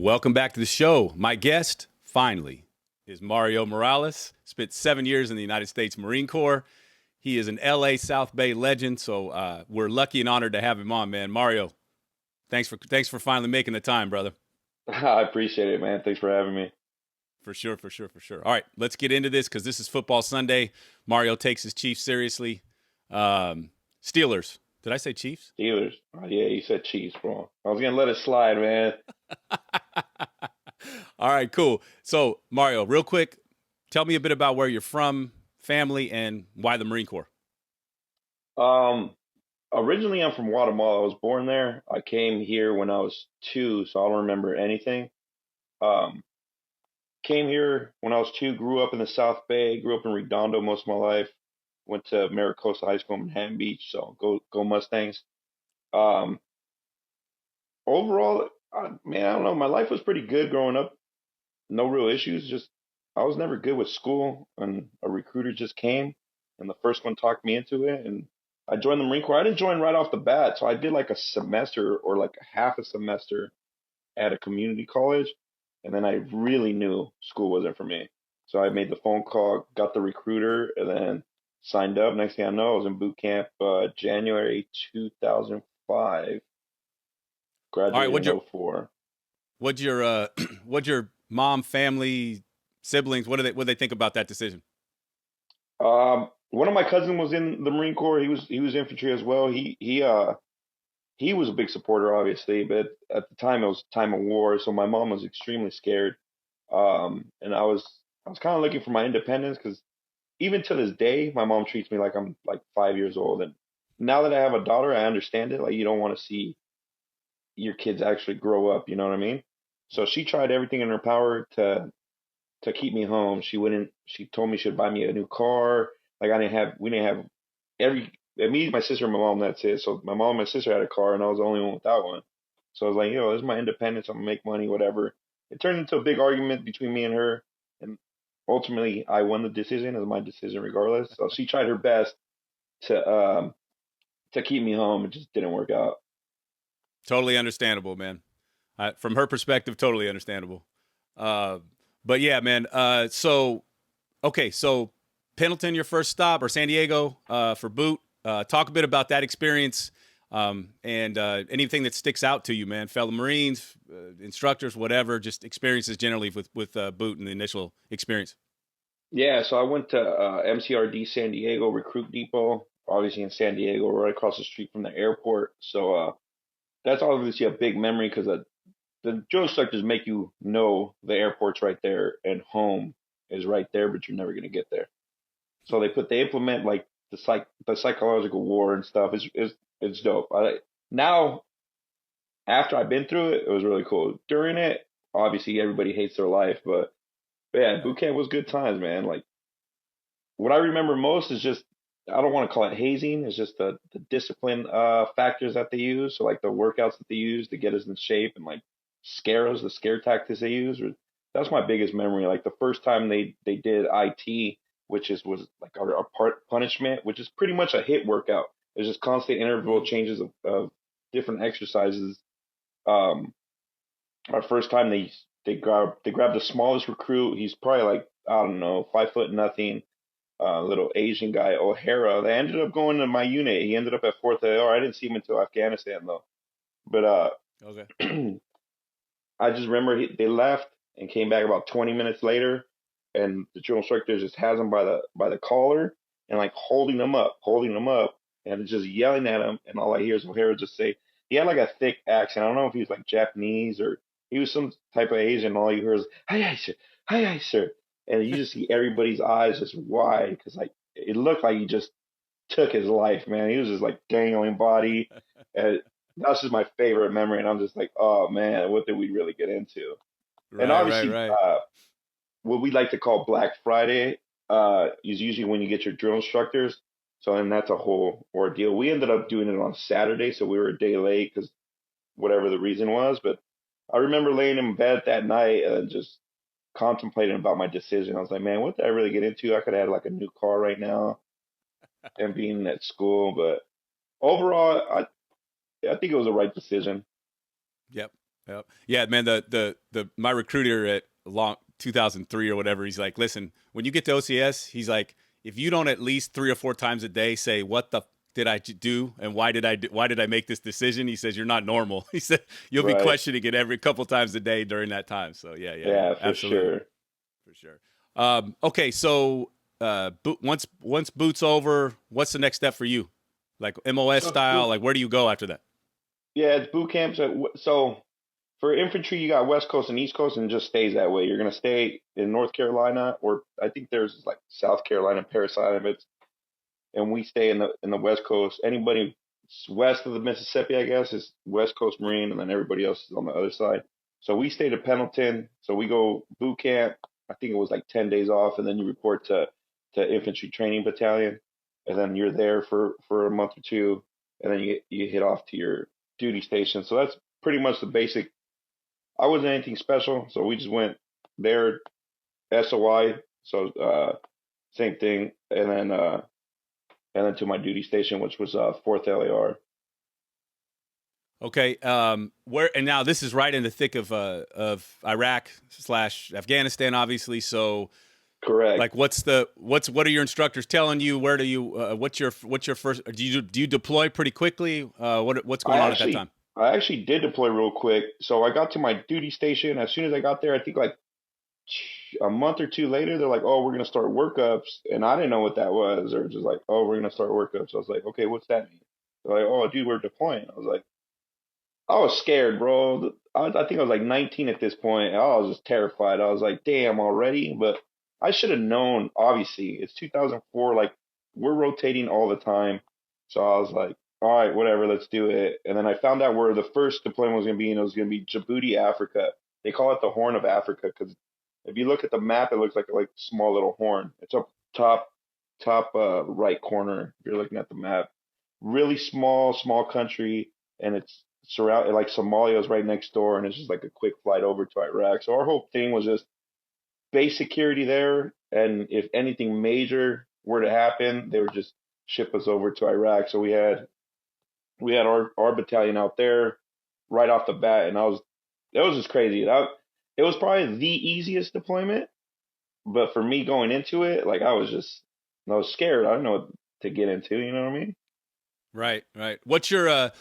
Welcome back to the show. My guest, finally, is Mario Morales. Spent 7 years in the United States Marine Corps. He is an LA South Bay legend, so we're lucky and honored to have him on, man. Mario, thanks for finally making the time, brother. I appreciate it, man. Thanks for having me. For sure. All right, let's get into this because this is Football Sunday. Mario takes his Chiefs seriously. Steelers. Did I say Chiefs? Steelers. Oh, yeah, you said Chiefs, bro. I was going to let it slide, man. All right, cool. So, Mario, real quick, tell me a bit about where you're from, family, and why the Marine Corps. Originally, I'm from Guatemala. I was born there. I came here when I was 2, so I don't remember anything. Um, Came here when I was 2, grew up in the South Bay, grew up in Redondo most of my life. Went to Maricosta High School in Manhattan Beach, so go Mustangs. Um, Overall, man, I don't know. My life was pretty good growing up. No real issues. Just I was never good with school, and a recruiter just came, and the first one talked me into it, and I joined the Marine Corps. I didn't join right off the bat, so I did like a semester or like half a semester at a community college, and then I really knew school wasn't for me. So I made the phone call, got the recruiter, and then signed up. Next thing I know, I was in boot camp January 2005. All right, Graduated in '04. what'd your mom, family, siblings, what do they think about that decision? One of my cousins was in the Marine Corps. He was infantry as well. He was a big supporter, obviously, but at the time it was time of war, so my mom was extremely scared. And I was kind of looking for my independence because even to this day, my mom treats me like I'm like 5 years old. And now that I have a daughter, I understand it. Like you don't want to see your kids actually grow up. You know what I mean? So she tried everything in her power to keep me home. She wouldn't. She told me she'd buy me a new car. Like we didn't have me, my sister, and my mom. That's it. So my mom and my sister had a car, and I was the only one without one. So I was like, this is my independence. I'm gonna make money, whatever. It turned into a big argument between me and her, and ultimately I won the decision. It was my decision regardless. So she tried her best to keep me home. It just didn't work out. Totally understandable, man. From her perspective, totally understandable. Uh, but yeah, man. So Pendleton, your first stop, or San Diego for boot. Talk a bit about that experience and anything that sticks out to you, man. Fellow Marines, instructors, whatever, just experiences generally with boot and the initial experience. Yeah, so I went to MCRD San Diego Recruit Depot, obviously in San Diego, right across the street from the airport. So that's obviously a big memory because the drill instructors make you know the airport's right there and home is right there, but you're never gonna get there. So they implement like the psychological war and stuff. It's dope. Now after I've been through it, it was really cool. During it, obviously everybody hates their life, but yeah, boot camp was good times, man. Like what I remember most is just I don't want to call it hazing. It's just the discipline factors that they use. So like the workouts that they use to get us in shape and like scare us, the scare tactics they use. That's my biggest memory. Like the first time they did IT, was like our part punishment, which is pretty much a hit workout. There's just constant interval changes of different exercises. Um, our first time they grabbed the smallest recruit. He's probably like I don't know 5 foot nothing little Asian guy, O'Hara. They ended up going to my unit. He ended up at 4th AR. I didn't see him until Afghanistan though. But Okay. I just remember they left and came back about 20 minutes later, and the drill instructor just has him by the collar and like holding him up, and just yelling at him. And all I hear is O'Hara just say he had like a thick accent. I don't know if he was like Japanese or he was some type of Asian. All you hear is "Hi, sir, hi, sir," and you just see everybody's eyes just wide because like it looked like he just took his life, man. He was just like dangling body. And that's just my favorite memory. And I'm just like, oh man, what did we really get into? And obviously, Right. what we like to call Black Friday is usually when you get your drill instructors. So, and that's a whole ordeal. We ended up doing it on Saturday, so we were a day late because whatever the reason was. But I remember laying in bed that night and just contemplating about my decision. I was like, man, what did I really get into? I could have had like a new car right now and being at school. But overall, I think it was the right decision. Yep. Yep. Yeah, man. The my recruiter at long 2003 or whatever, he's like, listen, when you get to OCS, he's like, if you don't at least 3 or 4 times a day say what the did I do and why did I make this decision? He says you're not normal. He said you'll be Right. questioning it every couple times a day during that time. So yeah, Yeah, for absolutely, sure. for sure. Okay, so once boots over, what's the next step for you? Like MOS So style, boot, like where do you go after that? yeah, it's boot camps. So for infantry, you got West Coast and East Coast, and it just stays that way. You're gonna stay in North Carolina, or I think there's like South Carolina, Parris Island, and we stay in the West Coast. Anybody west of the Mississippi, I guess, is West Coast Marine, and then everybody else is on the other side. So we stayed at Pendleton. So we go boot camp. I think it was like 10 days off, and then you report to infantry training battalion, and then you're there for a month or two, and then you hit off to your duty station. So that's pretty much the basic. I wasn't anything special, so we just went there, SOI. So same thing, and then to my duty station, which was Fourth LAR. Okay, where and now this is right in the thick of Iraq slash Afghanistan, obviously. So, Correct. like, what are your instructors telling you? Where do you what's your first? Do you deploy pretty quickly? What's I going on at that actually time? I actually did deploy real quick. So I got to my duty station. As soon as I got there, I think like a month or two later, they're like, "Oh, we're gonna start workups," and I didn't know what that was. Or just like, "Oh, we're gonna start workups." I was like, "Okay, what's that mean?" They're like, "Oh, dude, we're deploying." I was like, I was scared, bro. I think I was like 19 at this point. I was just terrified. I was like, damn, already? But I should have known, obviously. It's 2004. Like, we're rotating all the time. So I was like, all right, whatever, let's do it. And then I found out where the first deployment was going to be, and it was going to be Djibouti, Africa. They call it the Horn of Africa because if you look at the map, it looks like a small little horn. It's up top right corner if you're looking at the map. Really small country, and it's surrounded like Somalia is right next door, and it's just like a quick flight over to Iraq. So our whole thing was just base security there, and if anything major were to happen, they would just ship us over to Iraq. So we had our battalion out there right off the bat, and it was just crazy. It was probably the easiest deployment, but for me going into it, like I was scared. I didn't know what to get into. You know what I mean? Right, right. What's your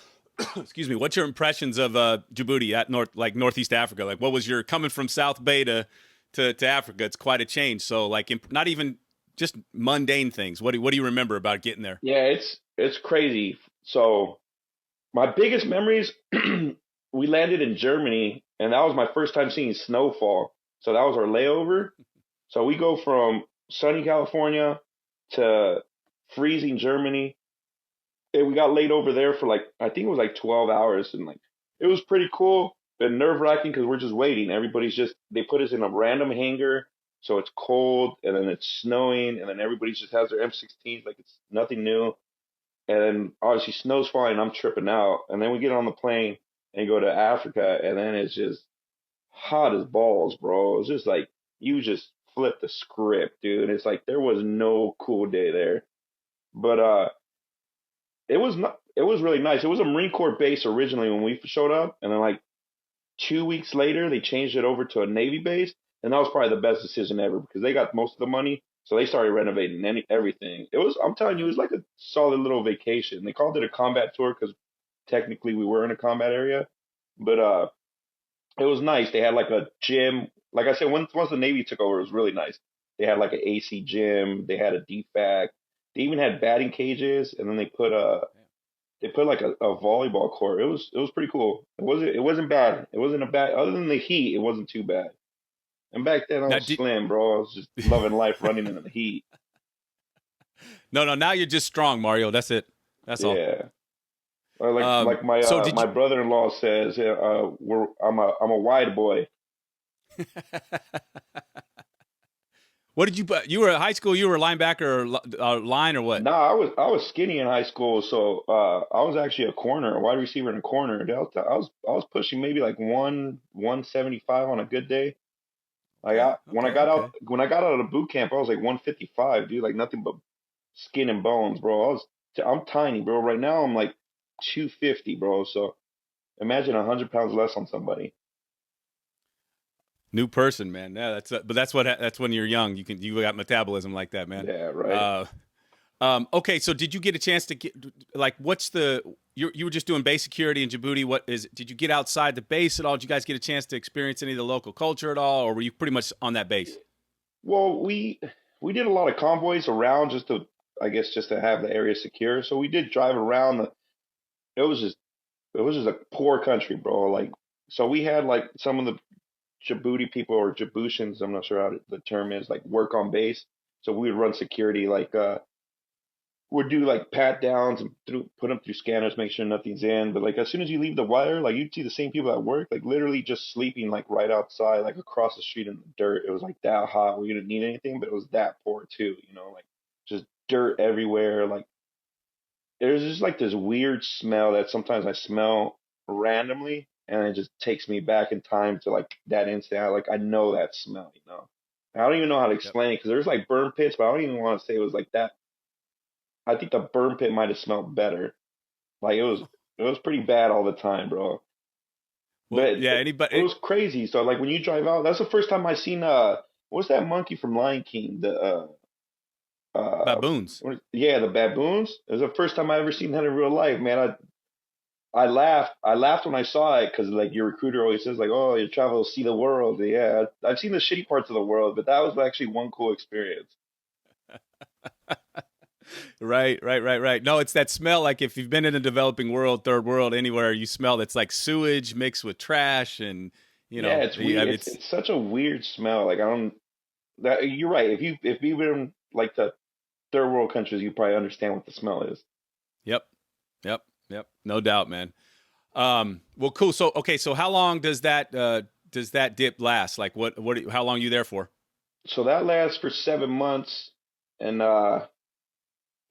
excuse me? What's your impressions of Djibouti at Northeast Africa? Like, what was your coming from South Bay to Africa? It's quite a change. So, like, not even just mundane things. What do you remember about getting there? Yeah, it's crazy. So my biggest memories, we landed in Germany, and that was my first time seeing snowfall. So that was our layover. So we go from sunny California to freezing Germany, and we got laid over there for like I think it was like 12 hours, and like it was pretty cool, but nerve wracking because we're just waiting. Everybody's just they put us in a random hangar, so it's cold, and then it's snowing, and then everybody just has their M16s like it's nothing new. And then obviously snow's falling, I'm tripping out. And then we get on the plane and go to Africa, and then it's just hot as balls, bro. It's just like you just flip the script, dude. It's like there was no cool day there. But it was not. It was really nice. It was a Marine Corps base originally when we showed up, and then like 2 weeks later they changed it over to a Navy base, and that was probably the best decision ever because they got most of the money, so they started renovating everything. It was. I'm telling you, it was like a solid little vacation. They called it a combat tour because technically we were in a combat area, but it was nice. They had like a gym. Like I said, once the Navy took over, it was really nice. They had like an AC gym. They had a DFAC. They even had batting cages, and then they put like a volleyball court. It was pretty cool. It wasn't bad. It wasn't a bad other than the heat. It wasn't too bad. And back then I Now, was slim, bro. I was just loving life running in the heat. no. Now you're just strong, Mario. That's it. That's all. Yeah. Like my So did my you? brother-in-law says, I'm a wide boy. What did you? You were at high school. You were a linebacker or line or what? Nah, I was skinny in high school, so I was actually a corner, a wide receiver in a corner. I was pushing maybe like 175 on a good day. Like Okay. when I Okay. got out Okay. of boot camp, I was like 155, dude, like nothing but skin and bones, bro. I'm tiny, bro. Right now I'm like 250, bro. So imagine 100 pounds less on somebody. New person, man. Yeah, but that's when you're young. You got metabolism like that, man. Yeah, right. Uh, okay, so did you get a chance to get like what's the you were just doing base security in Djibouti? What is did you get outside the base at all? Did you guys get a chance to experience any of the local culture at all, or were you pretty much on that base? Well, we did a lot of convoys around just to, I guess, just to have the area secure. So we did drive around. It was just it was just a poor country, bro. Like, so we had like some of the Djibouti people or Djiboutians, I'm not sure how the term is, like work on base. So we would run security, like would do like pat downs and put them through scanners, make sure nothing's in. But like as soon as you leave the wire, like you'd see the same people at work, like literally just sleeping like right outside, like across the street in the dirt. It was like that hot. We didn't need anything, but it was that poor too, like just dirt everywhere. Like there's just like this weird smell that sometimes I smell randomly, and it just takes me back in time to like that instant. I know that smell. I don't even know how to Yep. explain it because there's like burn pits, but I don't even want to say it was like that. I think the burn pit might have smelled better. Like it was pretty bad all the time, bro. Well, But yeah. it Anybody was crazy. So like when you drive out, that's the first time I seen what's that monkey from Lion King? Uh baboons? yeah, the baboons. It was the first time I ever seen that in real life, man. I laughed. I laughed when I saw it because like your recruiter always says like, "Oh, you travel, see the world." Yeah, I've seen the shitty parts of the world, but that was actually one cool experience. Right, right, right, right. No, it's that smell. Like if you've been in a developing world, third world, anywhere, you smell it's like sewage mixed with trash, and Yeah, it's weird. It's such a weird smell. Like I don't. That you're right. If you've been like the third world countries, you probably understand what the smell is. yep, yep, yep. No doubt, man. Well, cool. So, okay, so how long does that dip last? Like, how long are you there for? So that lasts for 7 months, and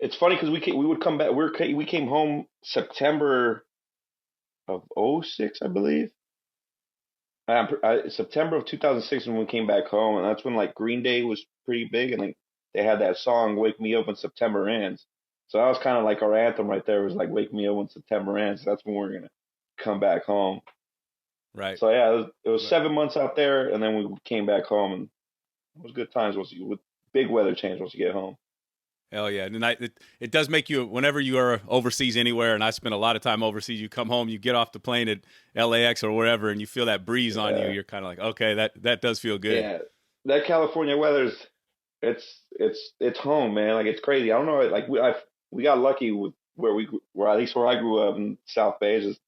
it's funny because we would come back. We came home September of '06, I believe. September of 2006 when we came back home, and that's when like Green Day was pretty big, and like they had that song "Wake Me Up When September Ends." So that was kind of like our anthem right there. Was like "Wake Me Up When September Ends." That's when we're gonna come back home. Right. So yeah, it was Right. 7 months out there, and then we came back home, and it was good times with big weather change once you get home. Hell yeah. And it does make you, whenever you are overseas anywhere, and I spent a lot of time overseas, you come home, you get off the plane at LAX or wherever, and you feel that breeze on you. Yeah, You're kind of like, okay, that does feel good. yeah. That California weather's it's home, man. Like it's crazy. I don't know. Like we got lucky with where at least where I grew up in South Bay is just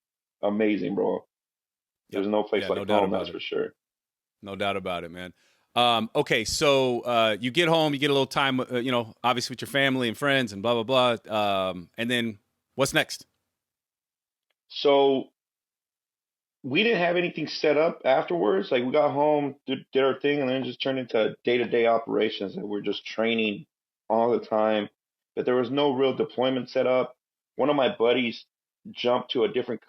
amazing, bro. Yep. There's no place Yeah, no like doubt home, about that's it. for sure. No doubt about it, man. Okay, so you get home, you get a little time, obviously with your family and friends and blah, blah, blah. And then what's next? So we didn't have anything set up afterwards. Like we got home, did our thing, and then it just turned into day-to-day operations. And we're just training all the time, but there was no real deployment set up. One of my buddies jumped to a different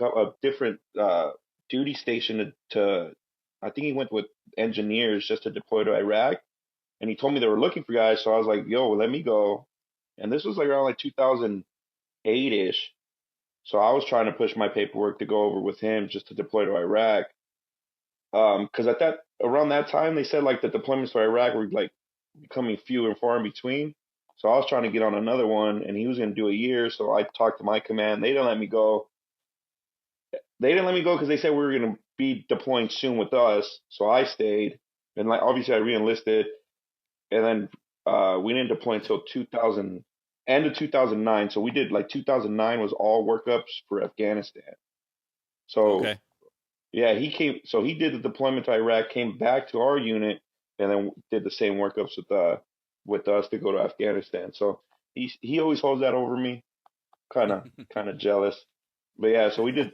duty station I think he went with engineers just to deploy to Iraq, and he told me they were looking for guys. So I was like, "Yo, let me go." And this was like around like 2008 ish. So I was trying to push my paperwork to go over with him just to deploy to Iraq. Because at that around that time they said like the deployments to Iraq were like becoming few and far in between. So I was trying to get on another one, and he was going to do a year. So I talked to my command. They didn't let me go. They didn't let me go because they said we were going to be deploying soon with us. So I stayed, and like obviously I reenlisted, and then we didn't deploy until 2000 end of 2009. So we did like 2009 was all workups for Afghanistan. So Okay. yeah, he came. So he did the deployment to Iraq, came back to our unit, and then did the same workups with us to go to Afghanistan. So he always holds that over me. Kind of jealous. But yeah, so we did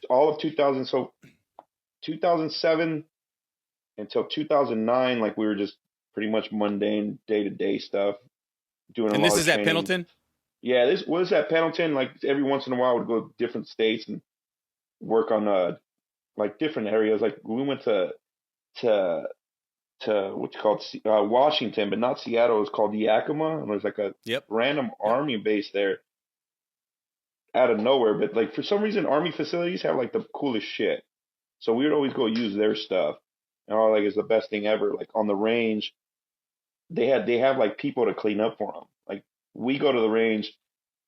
all of 2000. So 2007 until 2009, like we were just pretty much mundane day to day stuff, doing a And lot this of is at training. Pendleton? Yeah, this was at Pendleton. Like every once in a while, would go to different states and work on like different areas. Like we went to what's called Washington, but not Seattle. It's called Yakima, and there's like a Yep. random Yep. army base there out of nowhere. But like for some reason, army facilities have like the coolest shit. So we would always go use their stuff. and all like it's the best thing ever. Like on the range, they have like people to clean up for them. Like we go to the range,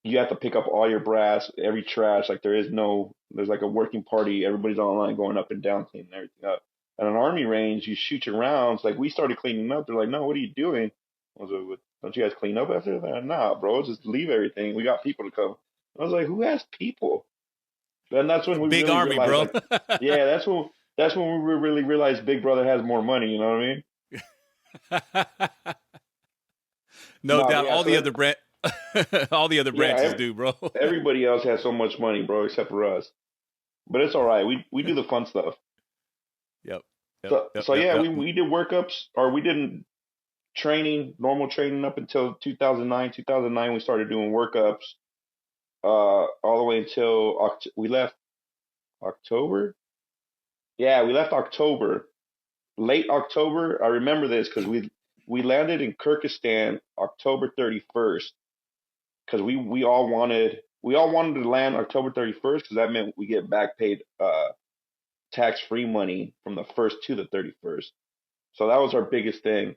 you have to pick up all your brass, every trash. Like there's like a working party. Everybody's online going up and down cleaning everything up. At an army range, you shoot your rounds. Like we started cleaning up. They're like, no, what are you doing? I was like, don't you guys clean up after that? Nah, bro, just leave everything. We got people to come. I was like, who has people? And that's when we Big really army, realized, bro. like, yeah, that's when we really realized Big Brother has more money. You know what I mean? No No, but doubt. yeah. So then, All the other yeah, branches do, bro. everybody else has so much money, bro, except for us. But it's all right. We do the fun stuff. Yep. Yep. So Yep. so Yep. yeah, Yep. we did workups, or we didn't normal training up until 2009. 2009 we started doing workups all the way until we left October. Yeah, we left October, late October. I remember this because we landed in Kyrgyzstan October 31st because we all wanted to land October 31st because that meant we get back paid tax-free money from the 1st to the 31st. So that was our biggest thing.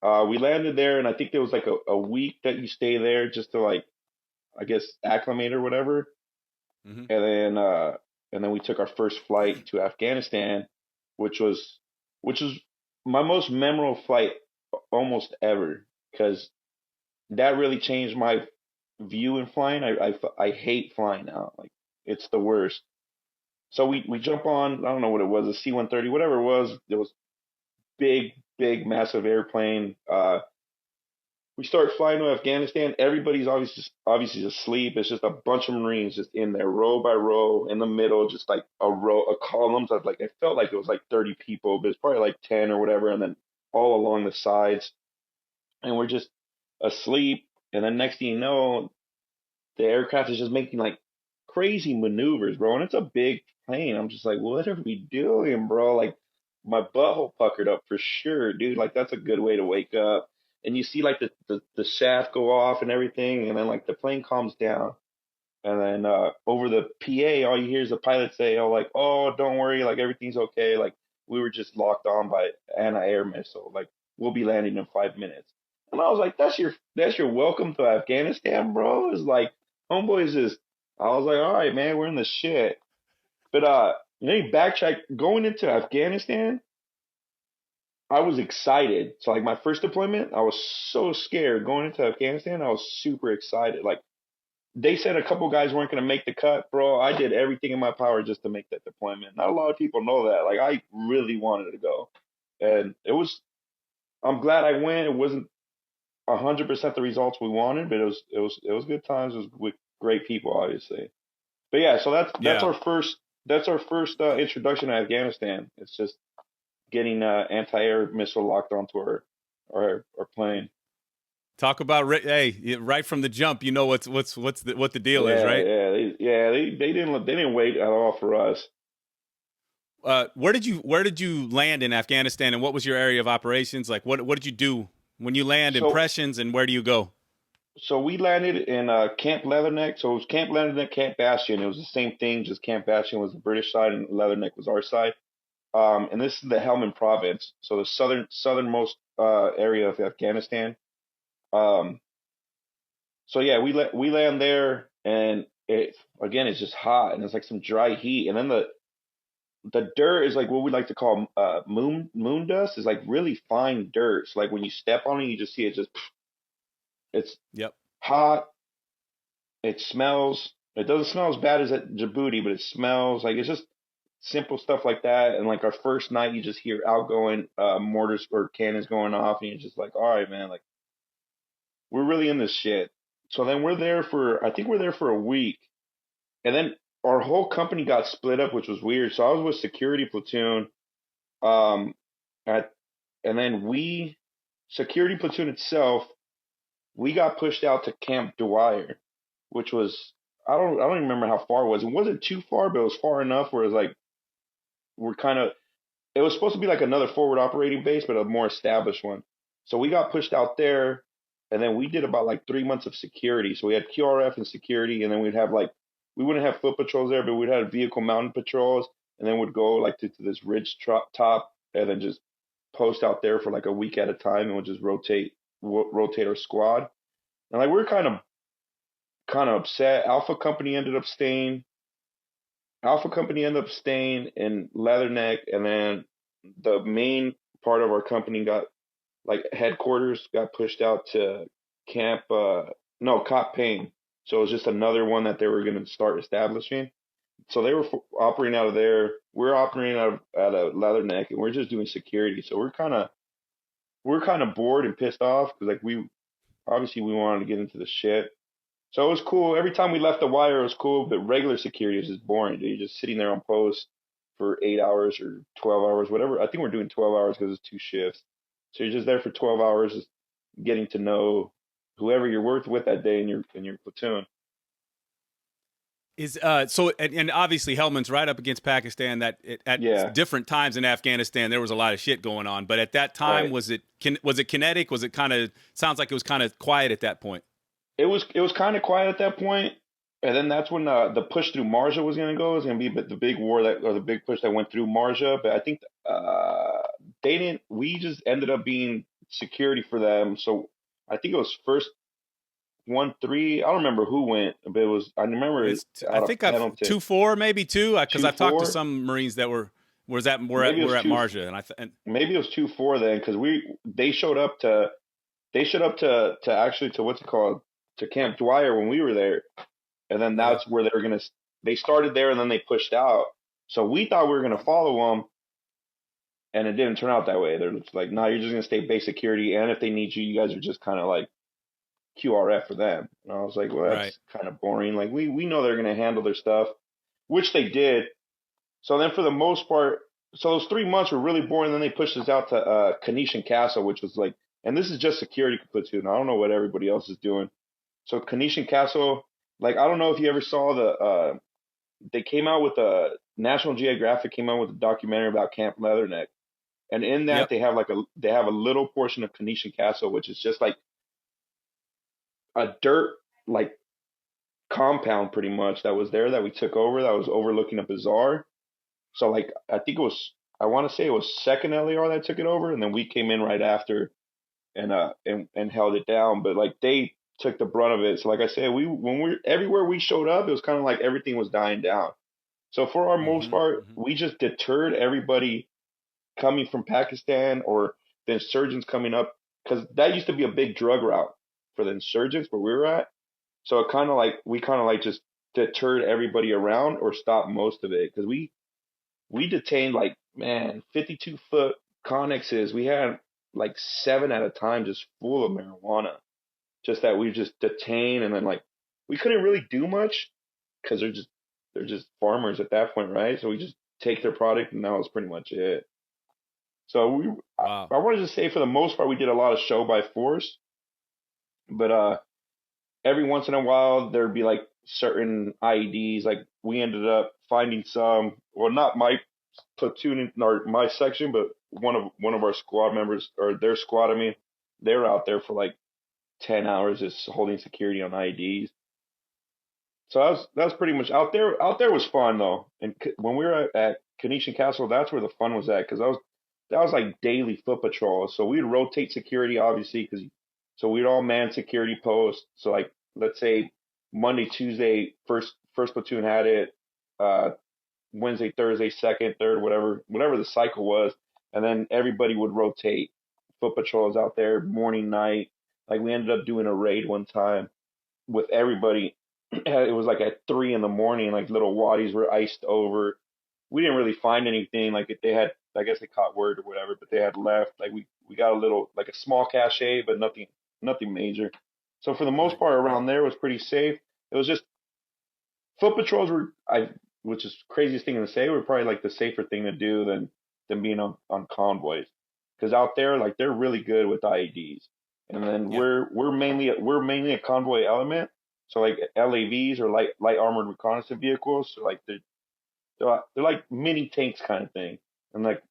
We landed there, and I think there was like a week that you stay there just to like, I guess, acclimate or whatever. Hmm. And then we took our first flight to Afghanistan, which was which was my most memorable flight almost ever because that really changed my view in flying. I hate flying now. Like it's the worst. So we jump on, I don't know what it was, a C-130, whatever it was. It was big, massive airplane. We start flying to Afghanistan. Everybody's obviously just asleep. It's just a bunch of Marines just in there, row by row, in the middle, just like a columns of like, it felt like it was like 30 people, but it's probably like 10 or whatever, and then all along the sides. And we're just asleep. And then next thing you know, the aircraft is just making like crazy maneuvers, bro. And it's a big plane. I'm just like, what are we doing, bro? Like my butthole puckered up for sure, dude. Like that's a good way to wake up. And you see like the shaft go off and everything, and then like the plane calms down. And then over the PA, all you hear is the pilot say, "Oh, like, oh, don't worry, like everything's okay. Like we were just locked on by anti-air missile. Like we'll be landing in 5 minutes." And I was like, "That's your welcome to Afghanistan, bro." It's like homeboys just. I was like, "All right, man, we're in the shit." But you backtrack going into Afghanistan. I was excited. So like my first deployment, I was so scared going into Afghanistan. I was super excited. Like they said a couple guys weren't going to make the cut, bro. I did everything in my power just to make that deployment. Not a lot of people know that. Like I really wanted to go, and it was. I'm glad I went. It wasn't 100% the results we wanted, but it was good times. It was with great people, obviously. But yeah, so that's Yeah. our first introduction to Afghanistan. It's just getting anti-air missile locked onto our plane. Talk about hey, right from the jump, you know what the deal is, Yeah, right? they didn't wait at all for us. Where did you land in Afghanistan, and what was your area of operations? Like, what did you do when you land? So Impressions, and where do you go? so we landed in Camp Leatherneck. So it was Camp Leatherneck, Camp Bastion. It was the same thing, just Camp Bastion was the British side and Leatherneck was our side. And this is the Helmand province, so the southernmost area of Afghanistan. Um, so yeah, we land there, and it's just hot, and it's like some dry heat, and then the dirt is like what we like to call moon dust. Is like really fine dirt. So like when you step on it, you just see it just it's Yep. hot. It smells. It doesn't smell as bad as at Djibouti, but it smells like it's just simple stuff like that. And like our first night, you just hear outgoing mortars or cannons going off, and you're just like, all right, man, like we're really in this shit. So then I think we're there for a week, and then our whole company got split up, which was weird. So I was with security platoon, um, at, and then security platoon itself, we got pushed out to Camp Dwyer, which was I don't even remember how far it was. It wasn't too far, but it was far enough where it was like we're kind of it was supposed to be like another forward operating base, but a more established one. So we got pushed out there, and then we did about like 3 months of security. So we had QRF and security, and then we wouldn't have foot patrols there, but we'd have vehicle mounted patrols, and then we'd go like to this ridge top, and then just post out there for like a week at a time, and we'll just rotate our squad. And like we're kind of upset. Alpha Company ended up staying in Leatherneck, and then the main part of our company got like headquarters got pushed out to Camp no Cop Payne. So it was just another one that they were going to start establishing. So they were operating out of there. We're operating out of Leatherneck, and we're just doing security. So we're kind of bored and pissed off because like we obviously we wanted to get into the shit. So it was cool. Every time we left the wire, it was cool. But regular security was just boring. Dude. You're just sitting there on post for 8 hours or 12 hours, whatever. I think we're doing 12 hours because it's 2 shifts. So you're just there for 12 hours, just getting to know whoever you're worked with that day in your platoon. Is so and obviously Helmand's right up against Pakistan. That at Yeah, different times in Afghanistan there was a lot of shit going on, but at that time right. was it kinetic? Was it kind of sounds like it was kind of quiet at that point? It was kind of quiet at that point, and then that's when the push through Marja was gonna go. It was gonna be the big war that or the big push that went through Marja. But I think they didn't. We just ended up being security for them. So I think it was first 1-3. I don't remember who went, but it was. I remember it It's I out of think I've penalty 2-4 maybe two because two I've talked to four. some Marines that Maybe it was were at two. Marja and Maybe it was 2-4 then because they showed up to actually to what's it called to Camp Dwyer when we were there, and then yeah that's where they started there and then they pushed out. So we thought we were gonna follow them, and it didn't turn out that way. They're just like, no, you're just gonna stay base security, and if they need you, you guys are just kind of like QRF for them. And I was like, well, right. that's kind of boring. Like we know they're gonna handle their stuff, which they did. So then for the most part, so those 3 months were really boring. Then they pushed us out to Kanishon Castle, which was like, and this is just security platoon. I don't know what everybody else is doing. So Kanishon Castle, like I don't know if you ever saw they came out with a National Geographic came out with a documentary about Camp Leatherneck, and in that Yep. they have a little portion of Kanishon Castle, which is just like a dirt like compound pretty much that was there that we took over that was overlooking a bazaar. So like I think it was I want to say it was second LAR that took it over, and then we came in right after and held it down. But like they took the brunt of it. So like I said, we everywhere we showed up, it was kind of like everything was dying down. So for our most hmm part, hmm we just deterred everybody coming from Pakistan or the insurgents coming up because that used to be a big drug route for the insurgents where we were at. So it kind of like we kind of like just deterred everybody around or stopped most of it because we detained like man 52-foot connexes. We had like seven at a time just full of marijuana. Just that we just detained and then like we couldn't really do much because they're just farmers at that point, right? So we just take their product and that was pretty much it. So Wow. I wanted to say for the most part we did a lot of show by force, but every once in a while there'd be like certain IEDs. Like we ended up finding some, well, not my platoon or my section, but one of our squad members or their squad. I mean, they were out there for like 10 hours just holding security on IEDs. So that was pretty much out there. Out there was fun though, and when we were at Kanishon Castle, that's where the fun was at because that was like daily foot patrol. So we'd rotate security, obviously, because so we'd all man security posts. So like let's say Monday, Tuesday, first platoon had it. Uh, Wednesday, Thursday, second, third, whatever the cycle was, and then everybody would rotate foot patrols out there morning, night. Like we ended up doing a raid one time with everybody. It was like at 3 in the morning. Like little wadis were iced over. We didn't really find anything. Like if they had, I guess they caught word or whatever, but they had left. Like we got a little like a small cache, but nothing major. So for the most Right. part Right. around there was pretty safe. It was just foot patrols which is craziest thing to say, were probably like the safer thing to do than being on convoys, because out there like they're really good with IEDs, and then Yeah. we're mainly a convoy element, so like LAVs or light armored reconnaissance vehicles, so like they're like mini tanks kind of thing, and like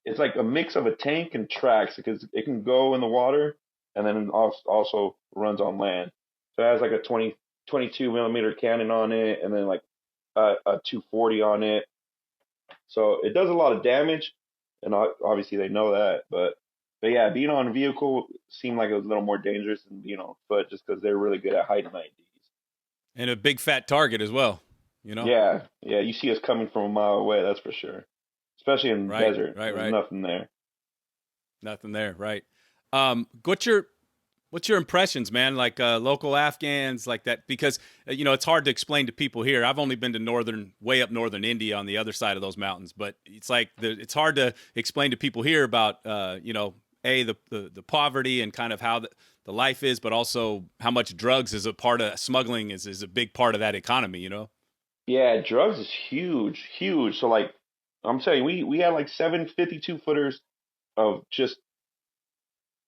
it's like a mix of a tank and tracks because it can go in the water and then it also runs on land. So it has like a 22 millimeter cannon on it and then like a 240 on it. So it does a lot of damage, and obviously they know that. But yeah, being on a vehicle seemed like it was a little more dangerous than being on foot, just because they're really good at hiding IEDs. And a big fat target as well, you know? Yeah, yeah, you see us coming from a mile away, that's for sure. Especially in the Right, desert, right, there's right. nothing there. Nothing there, right? What's your impressions, man? Like local Afghans, like that, because it's hard to explain to people here. I've only been to way up northern India on the other side of those mountains, but it's like it's hard to explain to people here about the poverty and kind of how the life is, but also how much drugs is a part of smuggling is a big part of that economy. Yeah, drugs is huge, huge. So like, I'm saying we had like 7 52-footers of just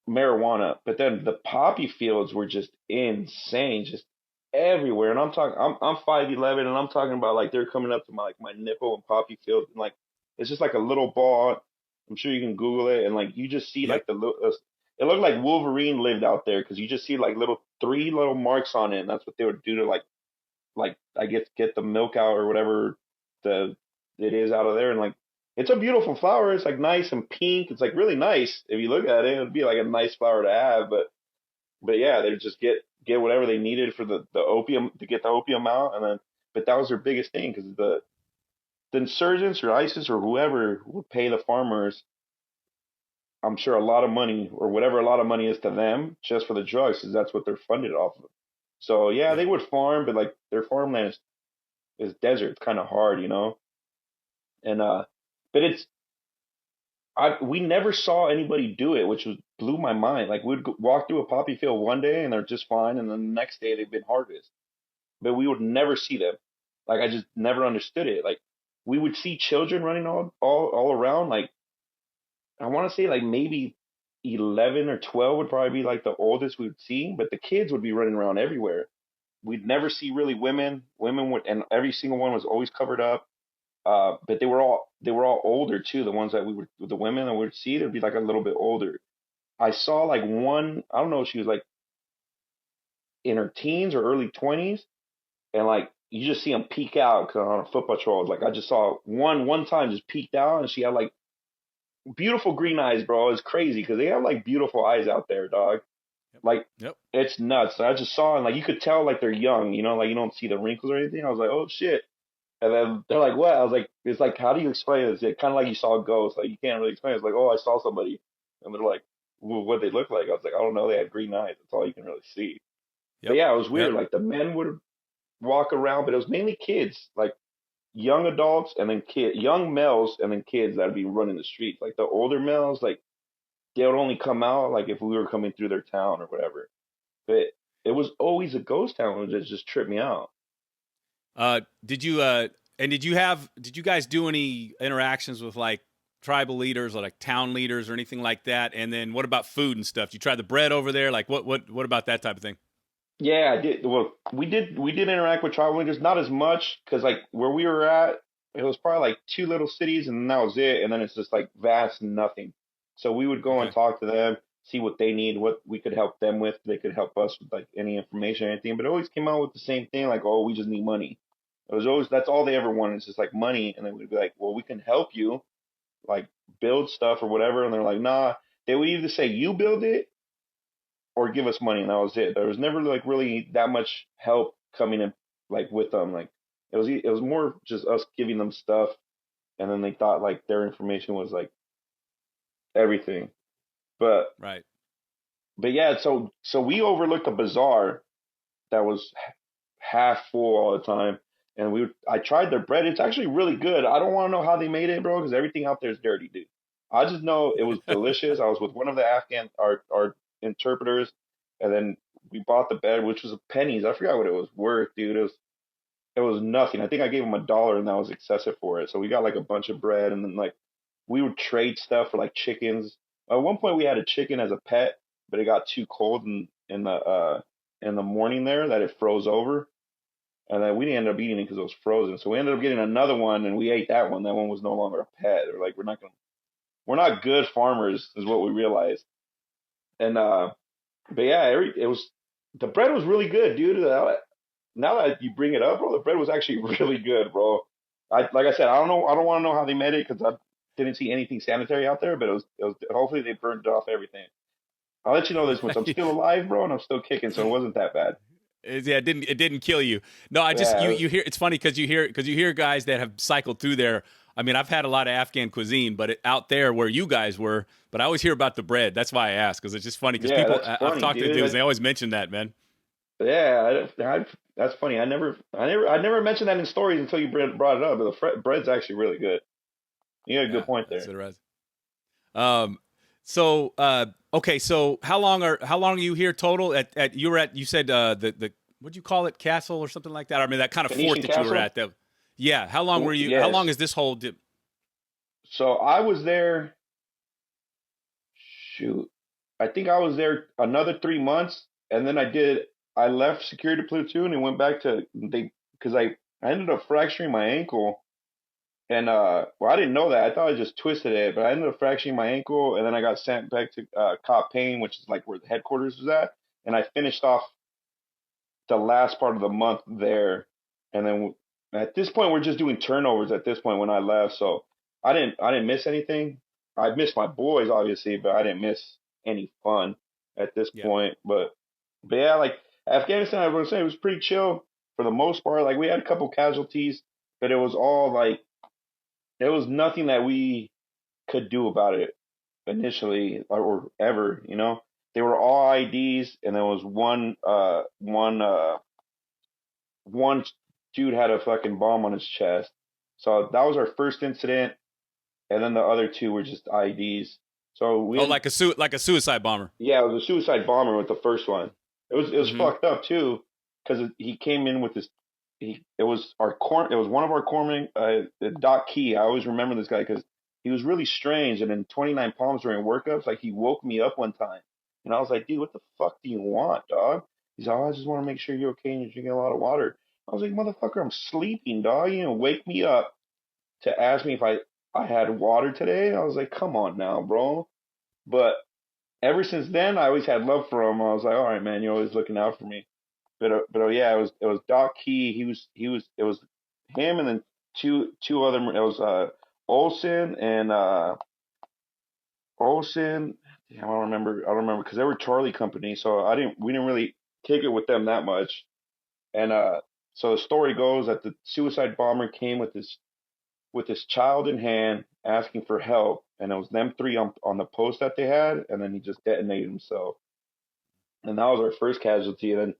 marijuana, but then the poppy fields were just insane, just everywhere. And I'm 5'11", and I'm talking about like they're coming up to my nipple and poppy fields, and like it's just like a little ball. I'm sure you can Google it, and like you just see like Yep. it looked like Wolverine lived out there because you just see like three little marks on it, and that's what they would do to like I guess get the milk out or whatever the it is out of there, and like it's a beautiful flower. It's like nice and pink. It's like really nice if you look at it. It'd be like a nice flower to have, but yeah, they just get whatever they needed for the opium to get the opium out, and then but that was their biggest thing because the insurgents or ISIS or whoever would pay the farmers. I'm sure a lot of money or whatever a lot of money is to them just for the drugs because that's what they're funded off of. So yeah, they Yeah. would farm, but like their farmland is desert. It's kind of hard, And but we never saw anybody do it, which blew my mind. Like we'd walk through a poppy field one day and they're just fine, and then the next day they've been harvested, but we would never see them. Like I just never understood it. Like we would see children running all around. Like I want to say like maybe 11 or 12 would probably be like the oldest we would see, but the kids would be running around everywhere. We'd never see really women. Women would, and every single one was always covered up. But they were all older too. The ones that the women that we would see, they'd be like a little bit older. I saw like one, I don't know if she was like in her teens or early 20s, and like you just see them peek out 'cause on a foot patrol. Like I just saw one time just peeked out, and she had like beautiful green eyes, bro. It's crazy because they have like beautiful eyes out there, dog. Yep. Like Yep. it's nuts. I just saw, and like you could tell like they're young, like you don't see the wrinkles or anything. I was like, oh shit. And then they're like, what? I was like, it's like, how do you explain this? It kind of like you saw a ghost. Like, you can't really explain it. It's like, oh, I saw somebody. And they're like, well, what they look like? I was like, I don't know. They had green eyes. That's all you can really see. But Yep. yeah, it was weird. Yep. Like, the men would walk around, but it was mainly kids, like young adults and then young males and then kids that would be running the streets. Like, the older males, like, they would only come out, like, if we were coming through their town or whatever. But it was always a ghost town. It just tripped me out. Did you guys do any interactions with like tribal leaders or like town leaders or anything like that? And then what about food and stuff? Did you try the bread over there? Like what about that type of thing? Yeah, I did. Well, we did interact with tribal leaders, not as much because like where we were at, it was probably like two little cities, and that was it. And then it's just like vast nothing. So we would go and Okay. talk to them, see what they need, what we could help them with. They could help us with like any information or anything. But it always came out with the same thing, like, oh, we just need money. It was always that's all they ever wanted. It's just like money, and then we'd be like, well, we can help you, like build stuff or whatever. And they're like, nah. They would either say you build it or give us money, and that was it. There was never like really that much help coming in like with them. Like it was more just us giving them stuff, and then they thought like their information was like everything. But Right. but yeah, so we overlooked a bazaar that was half full all the time, and I tried their bread. It's actually really good. I don't want to know how they made it, bro, because everything out there is dirty, dude. I just know it was delicious. I was with one of the Afghan our interpreters, and then we bought the bread, which was pennies. I forgot what it was worth, dude. It was nothing. I think I gave him $1, and that was excessive for it. So we got like a bunch of bread, and then like we would trade stuff for like chickens. At one point, we had a chicken as a pet, but it got too cold in the morning there that it froze over, and then we didn't end up eating it because it was frozen. So we ended up getting another one, and we ate that one. That one was no longer a pet. They're like, we're not good farmers, is what we realized. And but yeah, it was the bread was really good, dude. Now that you bring it up, bro, the bread was actually really good, bro. Like I said, I don't know, I don't want to know how they made it because didn't see anything sanitary out there, but it was hopefully they burned off everything. I'll let you know this once I'm still alive, bro, and I'm still kicking, so it wasn't that bad. Yeah, it didn't kill you. No, I just Yeah, you hear it's funny because you hear guys that have cycled through there. I mean, I've had a lot of Afghan cuisine, but out there where you guys were, but I always hear about the bread. That's why I ask, because it's just funny because yeah, people that's I've funny, talked to dudes, dude. they always mention that, man. Yeah, that's funny. I never mentioned that in stories until you brought it up. But the bread's actually really good. You had a good Yeah, point that's there. what it was. Um, so okay, so how long are you here total? You said the what'd you call it, castle or something like that? I mean that kind of fort Phoenician that you were Castle. at. That yeah. How long were you? How long Yes. is this whole? So I was there. Shoot, I think I was there another 3 months, and then I left security platoon and went back to they because I ended up fracturing my ankle. And well, I didn't know that. I thought I just twisted it, but I ended up fracturing my ankle, and then I got sent back to Cop Pain, which is like where the headquarters was at. And I finished off the last part of the month there, and then at this point we're just doing turnovers. At this point when I left, so I didn't miss anything. I missed my boys obviously, but I didn't miss any fun at this Yeah. point. But yeah, like Afghanistan, I would say it was pretty chill for the most part. Like we had a couple casualties, but it was all like there was nothing that we could do about it initially or ever. They were all IDs, and there was one dude had a fucking bomb on his chest. So that was our first incident, and then the other two were just IDs. So we Oh, had, like a suicide bomber. yeah, it was a suicide bomber with the first one. It was Mm-hmm. fucked up too, because he came in with this. It was it was one of our corpsmen, Doc Key. I always remember this guy because he was really strange. And in 29 Palms during workups, like he woke me up one time, and I was like, dude, what the fuck do you want, dog? He's like, oh, I just want to make sure you're okay and you're drinking a lot of water. I was like, motherfucker, I'm sleeping, dog. Wake me up to ask me if I had water today. I was like, come on now, bro. But ever since then, I always had love for him. I was like, all right, man, you're always looking out for me. But yeah, it was Doc Key. It was him and then two other. It was Olsen and Olsen. Damn, I don't remember because they were Charlie Company, so we didn't really kick it with them that much. And so the story goes that the suicide bomber came with this child in hand asking for help, and it was them three on the post that they had, and then he just detonated himself. And that was our first casualty. And then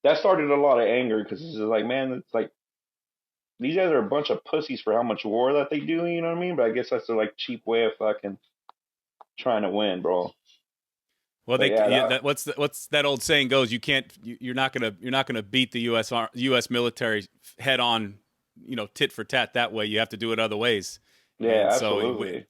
that started a lot of anger because it's just like, man, it's like these guys are a bunch of pussies for how much war that they do. You know what I mean? But I guess that's their like cheap way of fucking trying to win, bro. Well, But yeah, what's that old saying goes? You're not gonna beat the U.S. military head on, tit for tat that way. You have to do it other ways. yeah, And so, absolutely.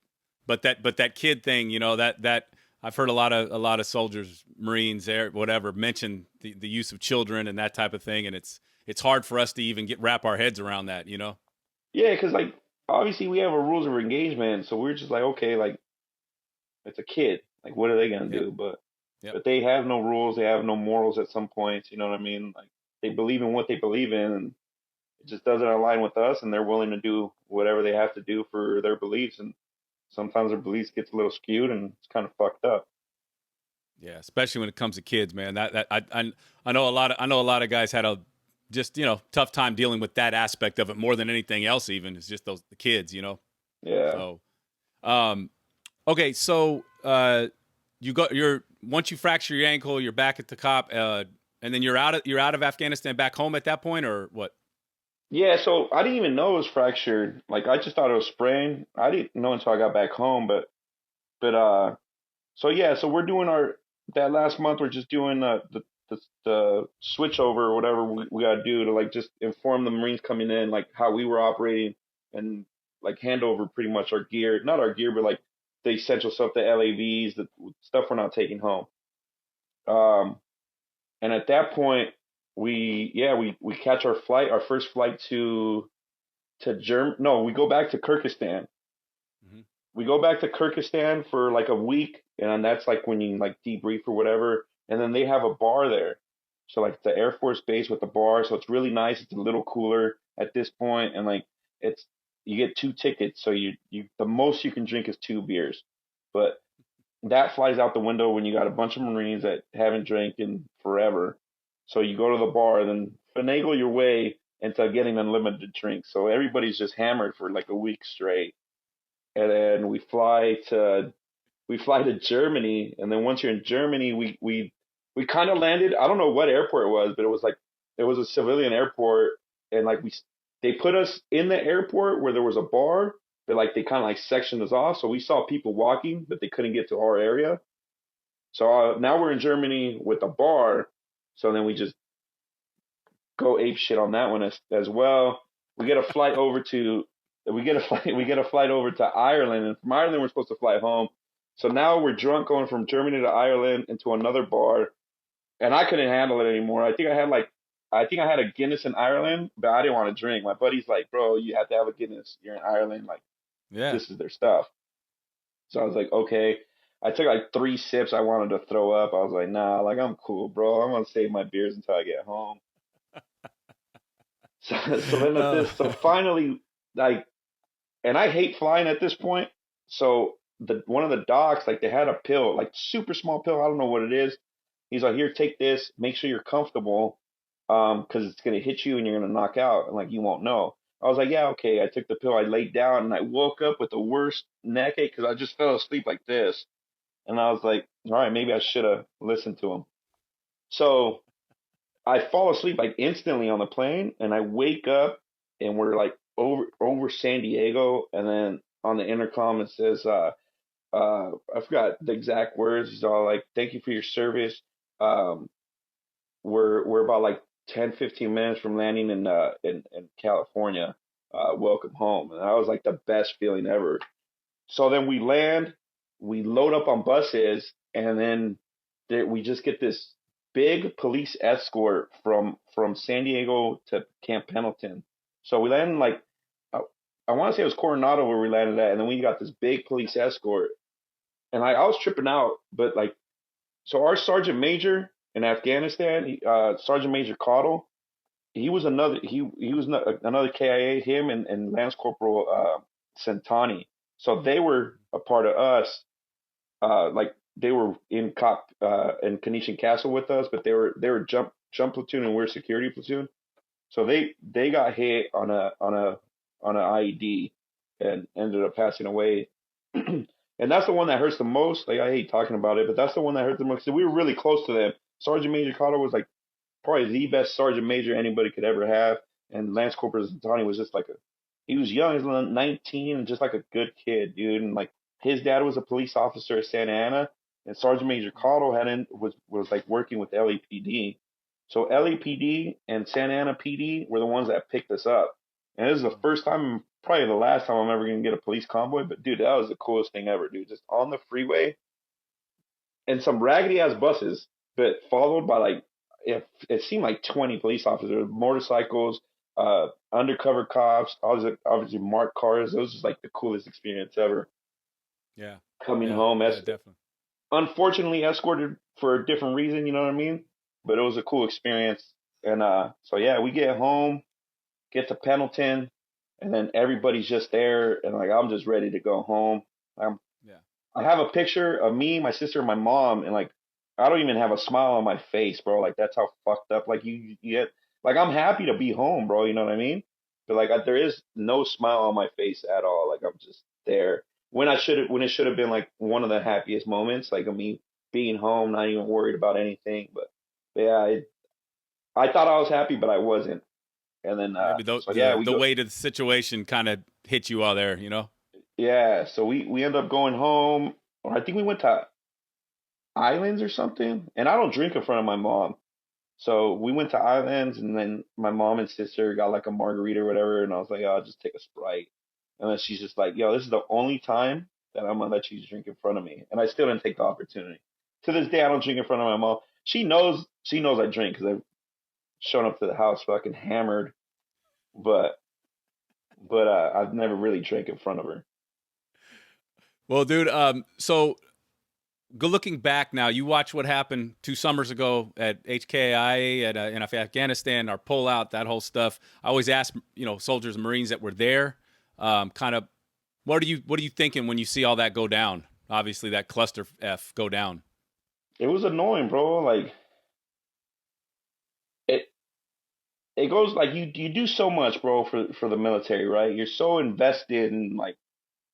but that kid thing, that I've heard a lot of soldiers, Marines, air, whatever, mention the use of children and that type of thing, and it's hard for us to even wrap our heads around that. Yeah, because like obviously we have our rules of engagement, so we're just like, okay, like it's a kid. Like, what are they gonna Yep. do? But Yep. but they have no rules. They have no morals at some points. You know what I mean? Like they believe in what they believe in, and it just doesn't align with us, and they're willing to do whatever they have to do for their beliefs. And sometimes their beliefs gets a little skewed, and it's kind of fucked up. Yeah, especially when it comes to kids, man. I know a lot of guys had a just tough time dealing with that aspect of it more than anything else. Even it's just the kids. Yeah. So, um, okay, so you're once you fracture your ankle, you're back at the cop, and then you're out of Afghanistan, back home at that point, or what? Yeah, so I didn't even know it was fractured. Like I just thought it was sprained. I didn't know until I got back home, but so yeah, so we're doing our that last month we're just doing the switch over or whatever we gotta do to like just inform the Marines coming in like how we were operating and like hand over pretty much our gear, not our gear, but like the essential stuff, the LAVs, the stuff we're not taking home. Um, and at that point we catch our first flight to Germ. No, we go back to Kyrgyzstan. Hmm. We go back to Kyrgyzstan for like a week, and that's like when you like debrief or whatever. And then they have a bar there, so like the Air Force base with the bar, so it's really nice. It's a little cooler at this point, and like it's you get 2 tickets, so you the most you can drink is 2 beers, but that flies out the window when you got a bunch of Marines that haven't drank in forever. So you go to the bar and then finagle your way into getting unlimited drinks. So everybody's just hammered for like a week straight, and then we fly to Germany, and then once you're in Germany, we kind of landed. I don't know what airport it was, but it was a civilian airport, and like they put us in the airport where there was a bar, but like they kind of like sectioned us off, so we saw people walking, but they couldn't get to our area. So now we're in Germany with a bar, so then we just go ape shit on that one as well. We get a flight over to we get a flight over to Ireland, and from Ireland we're supposed to fly home. So now we're drunk going from Germany to Ireland into another bar, and I couldn't handle it anymore. I think I had a Guinness in Ireland, but I didn't want to drink. My buddy's like, bro, you have to have a Guinness. You're in Ireland, like Yeah. this is their stuff. So I was like, okay. I took like 3 sips. I wanted to throw up. I was like, nah, like I'm cool, bro. I'm gonna save my beers until I get home. So finally, like, and I hate flying at this point. So one of the docs, like, they had a pill, like super small pill. I don't know what it is. He's like, here, take this. Make sure you're comfortable, because it's gonna hit you and you're gonna knock out, and like you won't know. I was like, yeah, okay. I took the pill. I laid down and I woke up with the worst neck ache because I just fell asleep like this. And I was like, all right, maybe I should have listened to him. So I fall asleep like instantly on the plane, and I wake up, and we're like over San Diego, and then on the intercom it says, I forgot the exact words. He's all like, "Thank you for your service. Um, we're about like 10-15 minutes from landing in California. Welcome home." And that was like the best feeling ever. So then we land, we load up on buses, and then we just get this big police escort from San Diego to Camp Pendleton. So we landed like I want to say it was Coronado where we landed at, and then we got this big police escort, and I was tripping out, but like, so our sergeant major in Afghanistan, Sergeant Major Cottle, he was another KIA, him and Lance Corporal Centani. So they were a part of us. Like they were in Canisian Castle with us, but they were jump platoon and we're security platoon. So they got hit on an IED and ended up passing away. And that's the one that hurts the most. Like, I hate talking about it, but that's the one that hurt the most. We were really close to them. Sergeant Major Cotto was like probably the best sergeant major anybody could ever have, and Lance Corporal Zantani was just like he was young, he was 19, and just like a good kid, dude. And like his dad was a police officer at Santa Ana, and Sergeant Major Cotto was like working with LAPD. So LAPD and Santa Ana PD were the ones that picked us up. And this is the first time, probably the last time I'm ever gonna get a police convoy. But dude, that was the coolest thing ever, dude. Just on the freeway and some raggedy ass buses, but followed by like it seemed like 20 police officers, motorcycles, undercover cops, obviously marked cars. It was just like the coolest experience ever. Yeah. Coming home, definitely. Unfortunately escorted for a different reason, you know what I mean? But it was a cool experience. And so yeah, we get home, get to Pendleton, and then everybody's just there, and like I'm just ready to go home. I have a picture of me, my sister, and my mom, and like I don't even have a smile on my face, bro. Like that's how fucked up. Like you get, like I'm happy to be home, bro. You know what I mean? But like there is no smile on my face at all. Like I'm just there when it should have been like one of the happiest moments, like of me being home, not even worried about anything. But yeah, I thought I was happy, but I wasn't. And then Maybe the weight of the situation kind of hit you all there, you know? Yeah, so we end up going home, or I think we went to Islands or something. And I don't drink in front of my mom. So we went to Islands, and then my mom and sister got like a margarita or whatever, and I was like, oh, I'll just take a Sprite. And then she's just like, yo, this is the only time that I'm gonna let you drink in front of me. And I still didn't take the opportunity. To this day, I don't drink in front of my mom. She knows I drink because I've shown up to the house fucking hammered, but I've never really drank in front of her. Well, dude, so looking back now, you watch what happened 2 summers ago at HKIA in Afghanistan, our pullout, that whole stuff. I always ask, soldiers and Marines that were there, Kind of, what are you thinking when you see all that go down? Obviously, that cluster F go down. It was annoying, bro. Like it it goes like you do so much, bro, for the military, right? You're so invested in like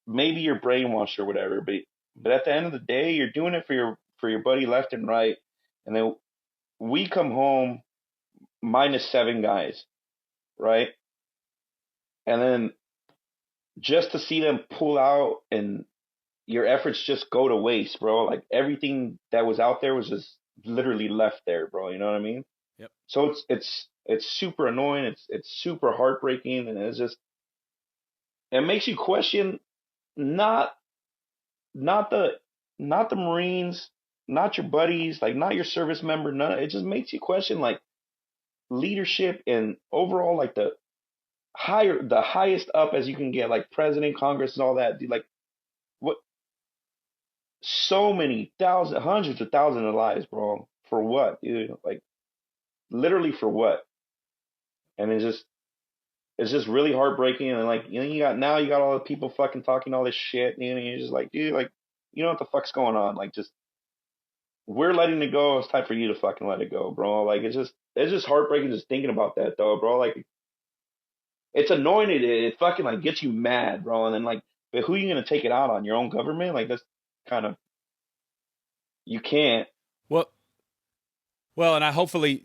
maybe you're brainwashed or whatever, but at the end of the day, you're doing it for your buddy left and right, and then we come home minus 7 guys, right? And then just to see them pull out and your efforts just go to waste, bro. Like everything that was out there was just literally left there, bro. You know what I mean? Yep. So it's super annoying. It's super heartbreaking, and it's just it makes you question not not the not the Marines, not your buddies, like not your service member. None. It just makes you question like leadership and overall like the highest up as you can get, like president, Congress, and all that. Dude, like what? So many thousands, hundreds of thousands of lives, bro. For what, dude? Like literally for what? And it's just really heartbreaking. And like you got all the people fucking talking all this shit. And you're just like, dude, like you know what the fuck's going on? Like just we're letting it go. It's time for you to fucking let it go, bro. Like it's just heartbreaking just thinking about that though, bro. Like it's annoying. It fucking like gets you mad, bro. And then like, but who are you gonna take it out on? Your own government? Like that's kind of you can't. Well, and I hopefully,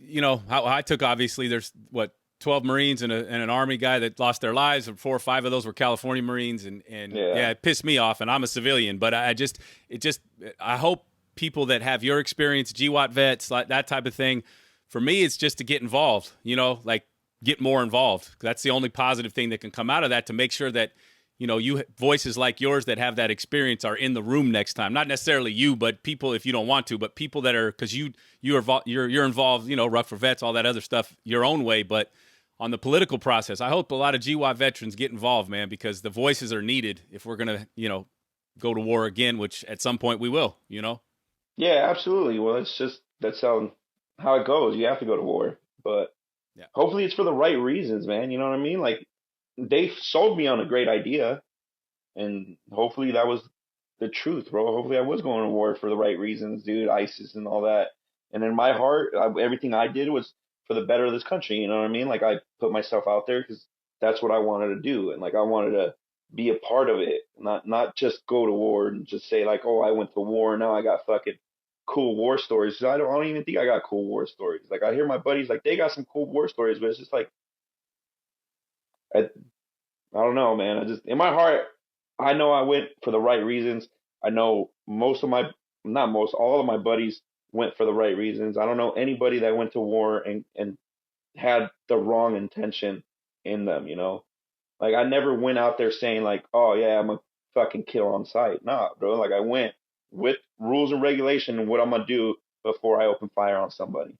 how I took, obviously there's what, 12 Marines and an Army guy that lost their lives, and 4 or 5 of those were California Marines, and Yeah. yeah, it pissed me off, and I'm a civilian, but I hope people that have your experience, GWAT vets, like that type of thing, for me, it's just to get involved, like get more involved. That's the only positive thing that can come out of that, to make sure that you voices like yours that have that experience are in the room next time. Not necessarily you, but people, if you don't want to, but people that are, because you're involved, Ruck For Vets, all that other stuff, your own way. But on the political process, I hope a lot of GWAT veterans get involved, man, because the voices are needed if we're gonna, go to war again, which at some point we will. Yeah, absolutely. Well, it's just that's how it goes. You have to go to war, but Yeah. hopefully it's for the right reasons, man. You know what I mean? Like they sold me on a great idea, and hopefully that was the truth, bro. Hopefully I was going to war for the right reasons, dude. ISIS and all that. And in my heart, everything I did was for the better of this country. You know what I mean? Like I put myself out there because that's what I wanted to do, and like I wanted to be a part of it, not just go to war and just say like, oh, I went to war, now I got fucking cool war stories. 'Cause I don't even think I got cool war stories. Like I hear my buddies like they got some cool war stories, but it's just like I, I don't know, man. I just in my heart, I know I went for the right reasons. I know not most, all of my buddies went for the right reasons. I don't know anybody that went to war and had the wrong intention in them, you know? Like I never went out there saying like, oh yeah, I'm a fucking kill on sight. Nah, bro. Like I went with rules and regulation and what I'm gonna do before I open fire on somebody.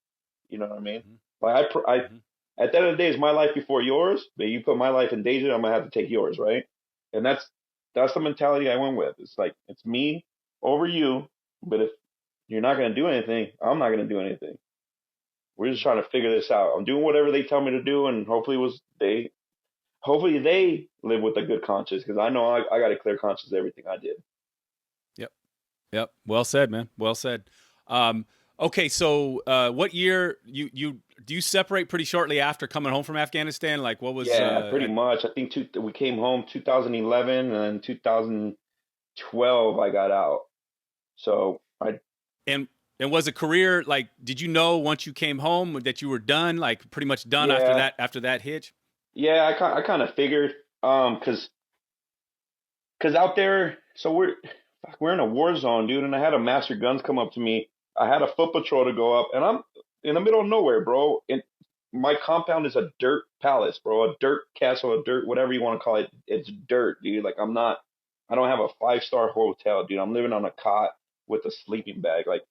You know what I mean? Mm-hmm. Like Mm-hmm. at the end of the day, it's my life before yours. But you put my life in danger, I'm gonna have to take yours, right? And that's the mentality I went with. It's like it's me over you. But if you're not gonna do anything, I'm not gonna do anything. We're just trying to figure this out. I'm doing whatever they tell me to do, and hopefully they live with a good conscience because I know I got a clear conscience of everything I did. Yep. Yep. Well said, man. Well said. Okay, so what year you do you separate pretty shortly after coming home from Afghanistan? Like what was Yeah, pretty much. I think we came home 2011 and then 2012 I got out. So I and was a career, like, did you know once you came home that you were done, like pretty much done yeah after that hitch? yeah I kind of figured because out there so we're in a war zone, dude, and I had a master guns come up to me. I had a foot patrol to go up, and I'm in the middle of nowhere, bro. And my compound is a dirt palace, bro, a dirt castle, a dirt whatever you want to call it. It's dirt, dude. Like I don't have a 5-star hotel, dude. I'm living on a cot with a sleeping bag, like.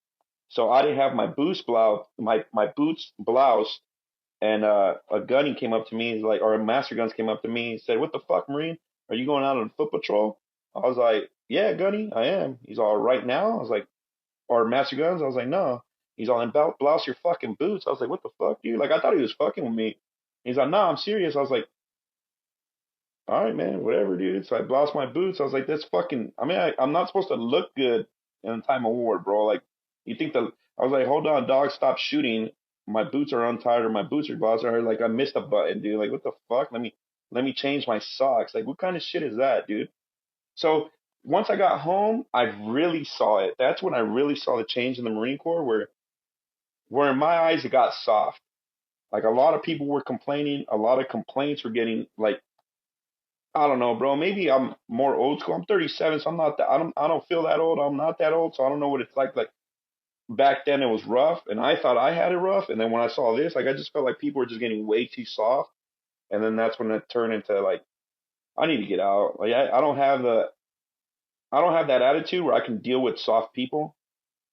So I didn't have my boots blouse, my boots blouse, and a gunny came up to me, like, or a master guns came up to me and said, "What the fuck, Marine? Are you going out on foot patrol?" I was like, "Yeah, gunny, I am." He's all, "Right now?" I was like, "Or master guns?" I was like, "No." He's all, "In blouse your fucking boots." I was like, "What the fuck, dude?" Like I thought he was fucking with me. He's like, "No, I'm serious." I was like, all right, man, whatever, dude. So I lost my boots. I was like, that's fucking. I mean, I'm not supposed to look good in a time of war, bro. Like, you think the? I was like, hold on, dog, stop shooting. My boots are untied or my boots are glossed. Or like, I missed a button, dude. Like, what the fuck? Let me change my socks. Like, what kind of shit is that, dude? So once I got home, I really saw it. That's when I really saw the change in the Marine Corps, where in my eyes it got soft. Like a lot of people were complaining. A lot of complaints were getting like, I don't know, bro. Maybe I'm more old school. I'm 37, so I'm not that. I don't feel that old. I'm not that old, so I don't know what it's like. Like back then, it was rough, and I thought I had it rough. And then when I saw this, like I just felt like people were just getting way too soft. And then that's when it turned into like, I need to get out. Like I don't have that attitude where I can deal with soft people.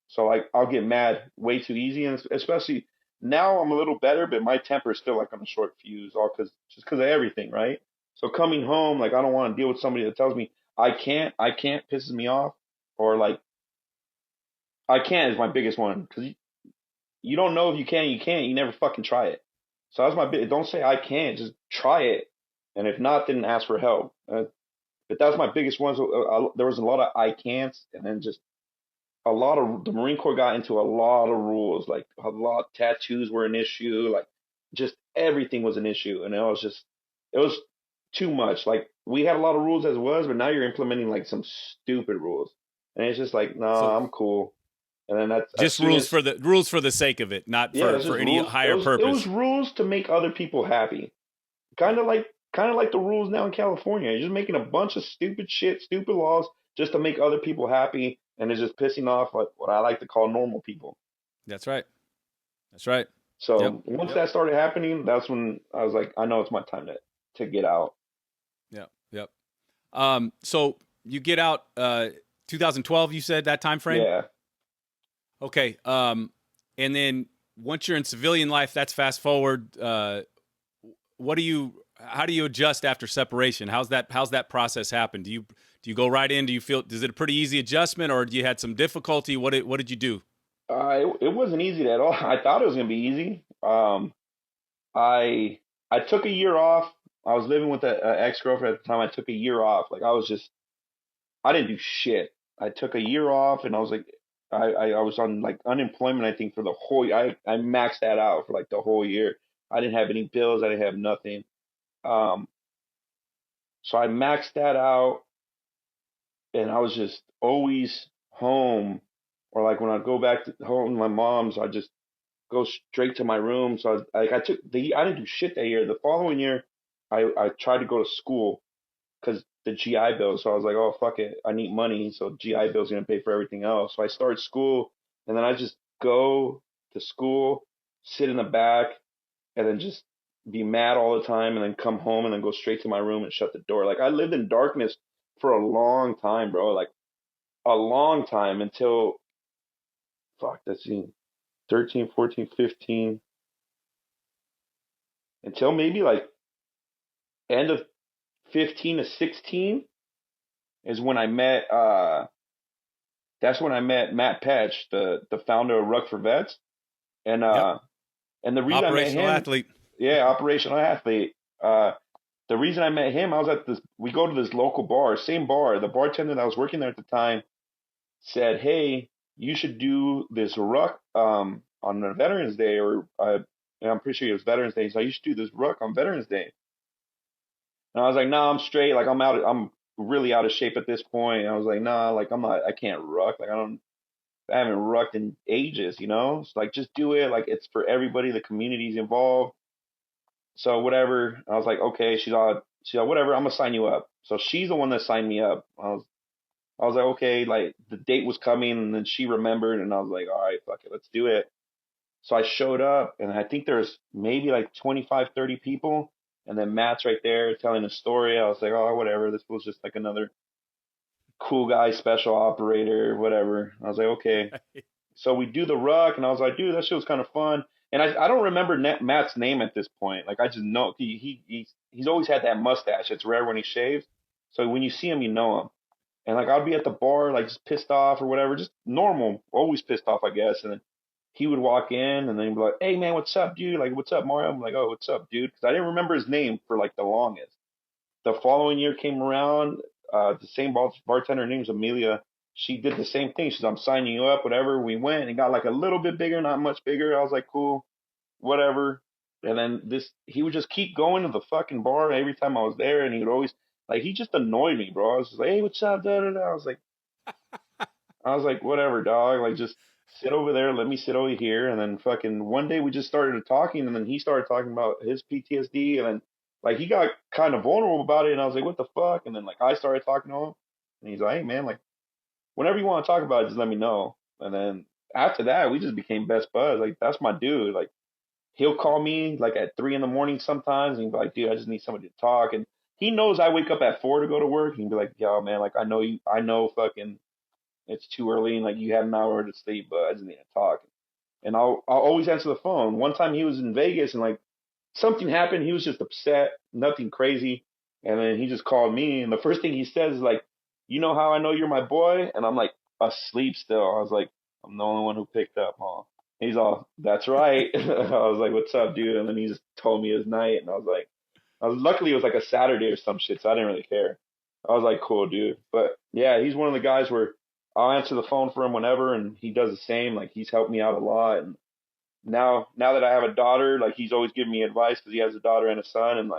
So like I'll get mad way too easy, and especially now I'm a little better, but my temper is still like on a short fuse, all because of everything, right? So coming home, like I don't want to deal with somebody that tells me I can't pisses me off, or like I can't is my biggest one because you don't know if you can, you can't, you never fucking try it. So that's my big. Don't say I can't, just try it, and if not, then ask for help. But that's my biggest one. So there was a lot of I can'ts, and then just a lot of the Marine Corps got into a lot of rules. Like a lot tattoos were an issue. Like just everything was an issue, and it was too much. Like we had a lot of rules as it was, but now you're implementing like some stupid rules, and it's just like, So nah, I'm cool. And then that's as just soon as rules for the sake of it, not yeah, it's for just any rules. It higher was it was purpose. rules to make other people happy. Yeah. Kind of like the rules now in California. You're just making a bunch of stupid shit, stupid laws just to make other people happy, and it's just pissing off what I like to call normal people. That's right. That's right. Yep. So once that started happening, that's when I was like, I know it's my time to get out. Yep. Yep. So you get out 2012, you said that time frame? Yeah. Okay. And then once you're in civilian life, that's fast forward. What do you? How do you adjust after separation? How's that process happen? Do you go right in? Do you feel? Is it a pretty easy adjustment, or do you had some difficulty? What did you do? It wasn't easy at all. I thought it was gonna be easy. I I took a year off. I was living with an ex girlfriend at the time. I took a year off. Like I didn't do shit. I took a year off, and I was like, I was on like unemployment. I think for the whole year. I maxed that out for like the whole year. I didn't have any bills. I didn't have nothing. Um, so I maxed that out, and I was just always home. Or like when I'd go back to home to my mom's, I just go straight to my room. So I didn't do shit that year. The following year, I tried to go to school because the GI Bill. So I was like, oh fuck it, I need money. So GI Bill's gonna pay for everything else. So I started school, and then I just go to school, sit in the back, and then just be mad all the time, and then come home and then go straight to my room and shut the door. Like I lived in darkness for a long time, bro. Like a long time until fuck, that's 13, 14, 15, until maybe like end of 15 to 16 is when I met that's when I met Matt Patch, the founder of Ruck For Vets. And Yep. and the reason I met Operational him, athlete. yeah, operational athlete. Uh the reason I met him, I was at this we go to this local bar, same bar. The bartender that was working there at the time said, "Hey, you should do this ruck on the Veterans Day or and I'm pretty sure it was Veterans Day. So you should do this ruck on Veterans Day." And I was like, "Nah, I'm straight. Like I'm really out of shape at this point." And I was like, "Nah, like I'm not. I can't ruck. Like I haven't rucked in ages. You know. It's like just do it. Like it's for everybody. The community's involved. So whatever." I was like, "Okay." She's all whatever. I'm gonna sign you up. So she's the one that signed me up. I was like, okay. Like the date was coming, and then she remembered, and I was like, all right, fuck it, let's do it. So I showed up, and I think there's maybe like 25, 30 people. And then Matt's right there telling the story. I was like, oh, whatever. This was just like another cool guy, special operator, whatever. I was like, okay. So we do the ruck, and I was like, dude, that shit was kind of fun. And I don't remember Matt's name at this point. Like I just know he's always had that mustache. It's rare when he shaves. So when you see him, you know him. And like I'd be at the bar, like just pissed off or whatever, just normal, always pissed off, I guess. And then he would walk in, and then he'd be like, "Hey man, what's up, dude? Like, what's up, Mario?" I'm like, "Oh, what's up, dude?" Because I didn't remember his name for like the longest. the following year came around, the same bartender, her name's Amelia. She did the same thing. She's, I'm signing you up, whatever. We went and got like a little bit bigger, not much bigger. I was like, cool, whatever. And then he would just keep going to the fucking bar every time I was there, and he would always like, he just annoyed me, bro. I was just like, hey, what's up, da da da. I was like, whatever, dog. Like, just sit over there, let me sit over here. And then fucking one day we just started talking, and then he started talking about his PTSD, and then like he got kind of vulnerable about it, and I was like, what the fuck? And then like I started talking to him, and he's like, hey man, like whenever you want to talk about it, just let me know. And then after that, we just became best buds. Like that's my dude. Like he'll call me like at 3 in the morning sometimes, and he'll be like, dude, I just need somebody to talk. And he knows I wake up at 4 to go to work. He'd be like, yo man, like I know fucking it's too early and like you had an hour to sleep, but I just need to talk. And I'll always answer the phone. One time he was in Vegas and like something happened. He was just upset, nothing crazy. And then he just called me, and the first thing he says is like, "You know how I know you're my boy?" And I'm like asleep still. I was like, "I'm the only one who picked up, huh?" He's all, "That's right." I was like, "What's up, dude?" And then he just told me his night, and I was like, luckily it was like a Saturday or some shit, so I didn't really care. I was like, "Cool, dude." But yeah, he's one of the guys where I'll answer the phone for him whenever, and he does the same. Like he's helped me out a lot, and now that I have a daughter, like he's always giving me advice because he has a daughter and a son, and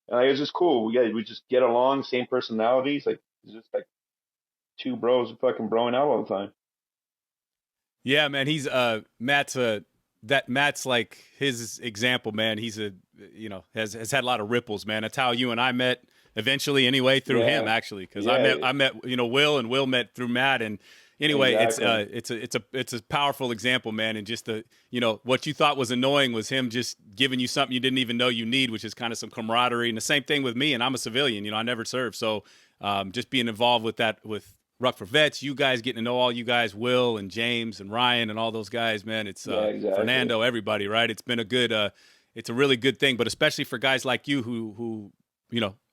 it's just cool. We just get along, same personalities. Like it's just like two bros fucking broing out all the time. Yeah, man. He's Matt's like his example, man. He's has had a lot of ripples, man. That's how you and I met eventually, anyway, through him actually, because I met Will, and Will met through Matt, and anyway, exactly. it's a powerful example, man. And just the what you thought was annoying was him just giving you something you didn't even know you need, which is kind of some camaraderie. And the same thing with me, and I'm a civilian, I never served, so just being involved with that with Ruck for Vets, you guys getting to know all you guys, Will and James and Ryan and all those guys, man. It's exactly. Fernando, everybody, right? It's been a good, it's a really good thing, but especially for guys like you who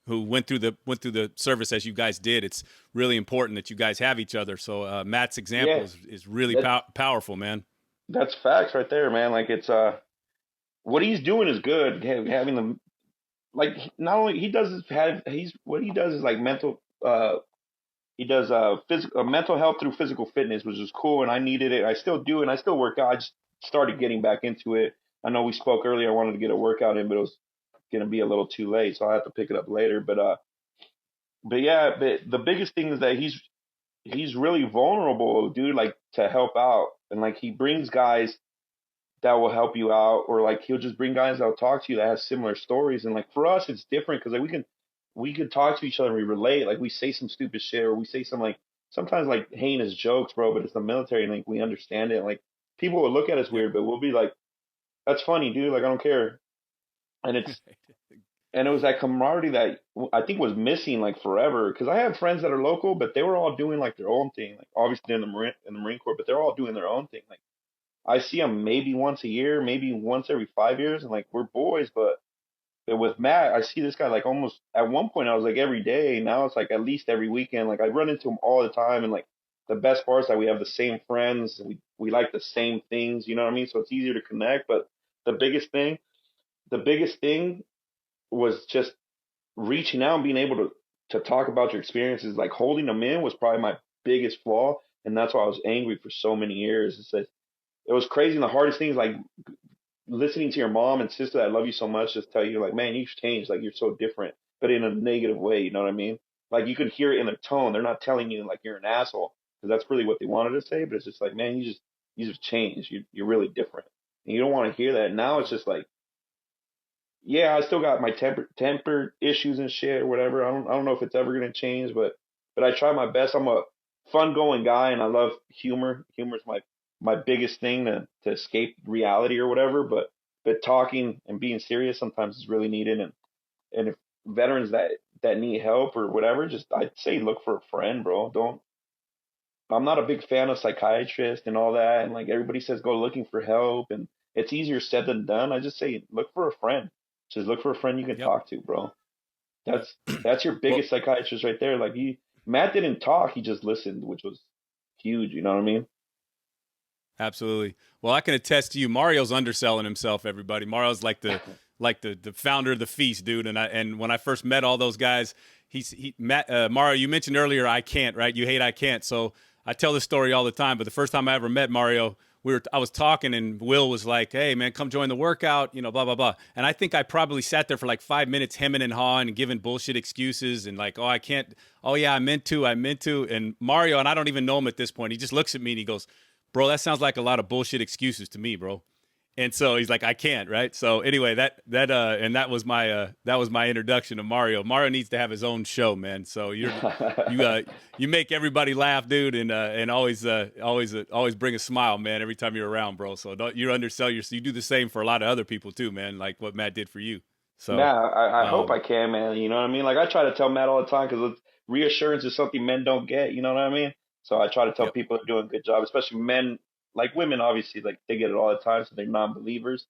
went through the service as you guys did. It's really important that you guys have each other. So Matt's example Yeah, is really that powerful, man. that's facts right there, man. Like it's what he's doing is good. Having them like not only he does is have he's what he does is like mental he does physical mental health through physical fitness, which is cool, and I needed it. I still do, and I still work out. I just started getting back into it. I know we spoke earlier. I wanted to get a workout in, but it was gonna be a little too late, so I have to pick it up later. But yeah, but the biggest thing is that he's really vulnerable, dude. Like to help out, and like he brings guys that will help you out, or like he'll just bring guys that'll talk to you that have similar stories. And like for us, it's different because like we can talk to each other and we relate. Like we say some stupid shit, or we say some like sometimes like heinous jokes, bro. But it's the military, and like we understand it. Like people will look at us Yep. weird, but we'll be like, "That's funny, dude. Like I don't care." And it was that camaraderie that I think was missing like forever. Because I have friends that are local, but they were all doing like their own thing. Like obviously in the Marine Corps, but they're all doing their own thing. Like I see them maybe once a year, maybe once every 5 years, and like we're boys. But with Matt, I see this guy like almost at one point I was like every day. Now it's like at least every weekend. Like I run into him all the time, and like the best part is that we have the same friends. We like the same things. You know what I mean? So it's easier to connect. But the biggest thing, the biggest thing was just reaching out and being able to talk about your experiences. Like holding them in was probably my biggest flaw, and that's why I was angry for so many years. It's that it was crazy. And the hardest thing is like listening to your mom and sister that love you so much just tell you like, man, you've changed. Like you're so different, but in a negative way. You know what I mean? Like you could hear it in their tone. They're not telling you like you're an asshole because that's really what they wanted to say. But it's just like, man, you just changed. You're really different, and you don't want to hear that. Now it's just like, yeah, I still got my temper issues and shit or whatever. I don't know if it's ever gonna change, but I try my best. I'm a fun going guy and I love humor. Humor is my biggest thing to escape reality or whatever. But talking and being serious sometimes is really needed. And if veterans that need help or whatever, just I'd say look for a friend, bro. Don't. I'm not a big fan of psychiatrists and all that. And like everybody says, go looking for help, and it's easier said than done. I just say look for a friend. Just look for a friend you can Yep. talk to, bro. Yep. That's your Well, biggest psychiatrist right there. Like Matt didn't talk, he just listened, which was huge. You know what I mean? absolutely. Well, I can attest to you. Mario's underselling himself. Everybody, Mario's like like the founder of the feast, dude. And when I first met all those guys, Mario, you mentioned earlier I can't, right? You hate I can't. So I tell this story all the time, but the first time I ever met Mario, I was talking and Will was like, "Hey man, come join the workout," blah blah blah. And I think I probably sat there for like 5 minutes hemming and hawing and giving bullshit excuses and like, "Oh, I can't. Oh yeah, I meant to." And Mario, and I don't even know him at this point. He just looks at me and he goes, "Bro, that sounds like a lot of bullshit excuses to me, bro." And so he's like, "I can't," right? So anyway, that was my introduction to Mario. Mario needs to have his own show, man. So you make everybody laugh, dude, and always bring a smile, man, every time you're around, bro. So you undersell yourself. You do the same for a lot of other people too, man, like what Matt did for you. So Nah, I hope I can, man. You know what I mean? Like I try to tell Matt all the time because reassurance is something men don't get. You know what I mean? So I try to tell yep. people they're doing a good job, especially men. Like women, obviously, like they get it all the time, so they're non-believers.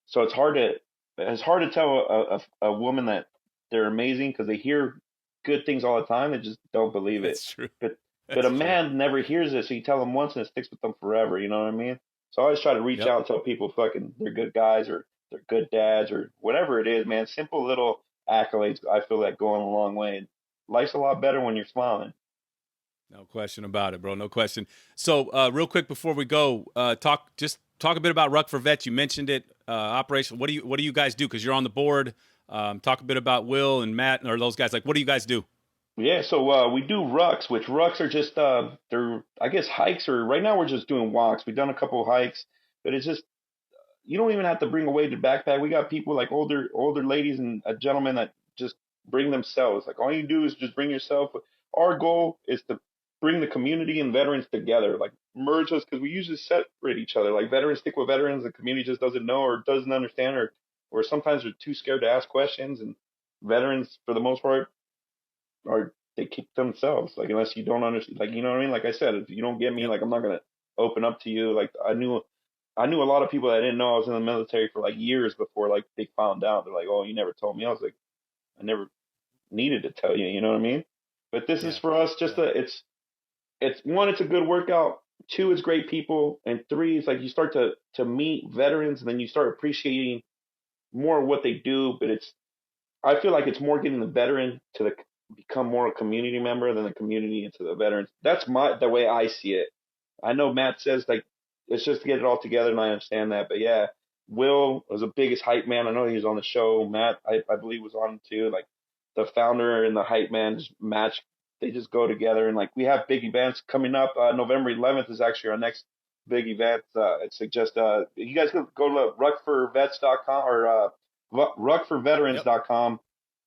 So it's hard to tell a woman that they're amazing because they hear good things all the time. They just don't believe it. That's true. But a man never hears it, so you tell them once and it sticks with them forever. You know what I mean? So I always try to reach out and tell people fucking they're good guys or they're good dads or whatever it is, man. Simple little accolades, I feel like going a long way. And life's a lot better when you're smiling. No question about it, bro. No question. So, real quick before we go, talk a bit about Ruck for Vets. You mentioned it, operation. What do you guys do? Because you're on the board. Talk a bit about Will and Matt or those guys. Like, what do you guys do? Yeah, so we do rucks, which rucks are just they're I guess hikes or right now we're just doing walks. We've done a couple of hikes, but it's just you don't even have to bring a weighted backpack. We got people like older ladies and a gentleman that just bring themselves. Like all you do is just bring yourself. Our goal is to bring the community and veterans together, like merge us because we usually separate each other. Like veterans stick with veterans, the community just doesn't know or doesn't understand or sometimes they're too scared to ask questions. And veterans, for the most part, are they keep themselves. Like unless you don't understand, like you know what I mean. Like I said, if you don't get me, Yep. like I'm not gonna open up to you. Like I knew a lot of people that didn't know I was in the military for like years before like they found out. They're like, "Oh, you never told me." I was like, "I never needed to tell you." You know what I mean? But this is for us. Just it's one, it's a good workout. Two, it's great people, and three, it's like you start to meet veterans, and then you start appreciating more of what they do. But I feel like it's more getting the veteran to become more a community member than the community into the veterans. That's the way I see it. I know Matt says like it's just to get it all together, and I understand that. But yeah, Will was the biggest hype man. I know he was on the show. Matt, I believe, was on too. Like the founder and the hype man just match. They just go together, and like we have big events coming up. November 11th is actually our next big event. I'd suggest you guys can go to ruckforvets.com or ruckforveterans.com.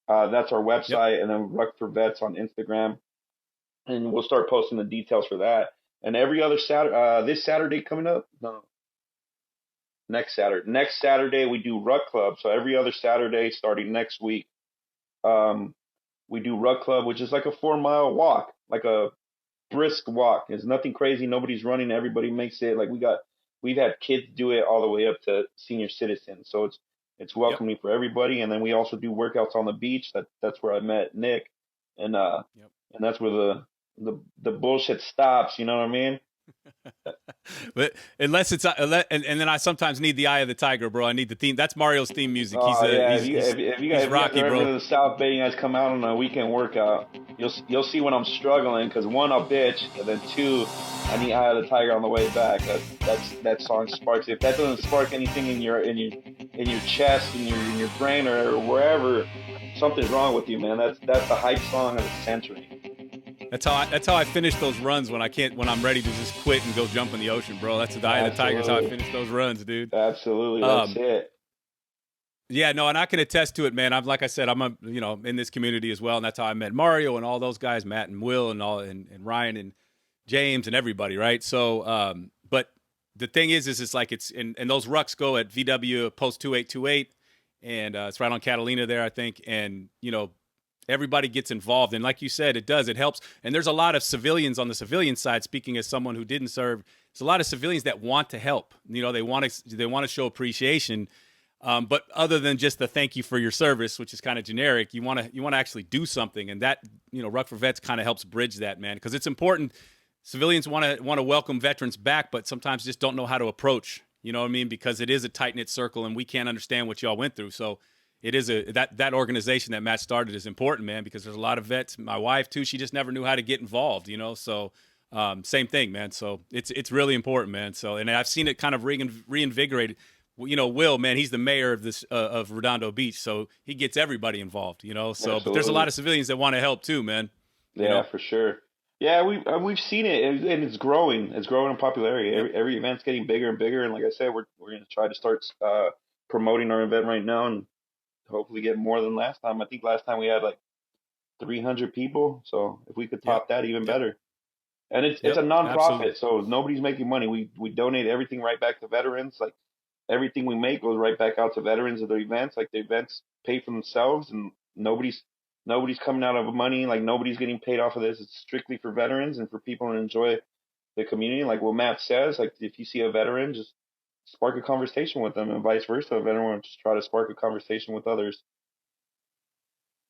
That's our website, and then Ruck for Vets on Instagram, and we'll start posting the details for that. And every other Saturday, this Saturday coming up, no, next Saturday we do Ruck Club. So every other Saturday starting next week, we do Ruck Club, which is like a 4-mile walk, like a brisk walk. It's nothing crazy. Nobody's running. Everybody makes it. Like we've had kids do it all the way up to senior citizens. So it's welcoming for everybody. And then we also do workouts on the beach. That's where I met Nick, and that's where the bullshit stops. You know what I mean? But unless it's and then I sometimes need the eye of the tiger, bro. I need the theme. That's Mario's theme music. If you guys Rocky, are ever bro. to the South Bay, you guys come out on a weekend workout. You'll see when I'm struggling because one, I'll bitch, and then two, I need eye of the tiger on the way back. That song sparks. If that doesn't spark anything in your chest, in your brain, or wherever, something's wrong with you, man. That's the hype song of the century. That's how I finish those runs when I'm ready to just quit and go jump in the ocean, bro. That's the eye of the tiger. That's how I finish those runs, dude. Absolutely, that's it. Yeah, no, and I can attest to it, man. Like I said, I'm in this community as well, and that's how I met Mario and all those guys, Matt and Will and Ryan and James and everybody, right? So, but the thing is it's like and those rucks go at VW post 2828, and it's right on Catalina there, I think, and everybody gets involved. And like you said, it helps. And there's a lot of civilians on the civilian side, speaking as someone who didn't serve, there's a lot of civilians that want to help. They want to show appreciation. But other than just the thank you for your service, which is kind of generic, you want to actually do something. And that, Ruck for Vets kind of helps bridge that, man, because it's important. Civilians want to welcome veterans back, but sometimes just don't know how to approach You know what I mean? Because it is a tight-knit circle, and we can't understand what y'all went through. So it is that organization that Matt started is important, man, because there's a lot of vets. My wife, too, she just never knew how to get involved, you know? So same thing, man. So it's really important, man. So, and I've seen it kind of reinvigorated. You know, Will, man, he's the mayor of this of Redondo Beach, so he gets everybody involved, you know? So, but there's a lot of civilians that want to help, too, man. Yeah, you know? for sure. Yeah, we've seen it, and it's growing. It's growing in popularity. Every event's getting bigger and bigger. And like I said, we're going to try to start promoting our event right now, and hopefully get more than last time. I think last time we had like 300 people. So if we could top that, even better. And it's a nonprofit, so nobody's making money. We donate everything right back to veterans. Like everything we make goes right back out to veterans of the events. Like the events pay for themselves, and nobody's coming out of money. Like nobody's getting paid off of this. It's strictly for veterans and for people to enjoy the community. Like what Matt says, like if you see a veteran, just spark a conversation with them, and vice versa. If anyone just try to spark a conversation with others.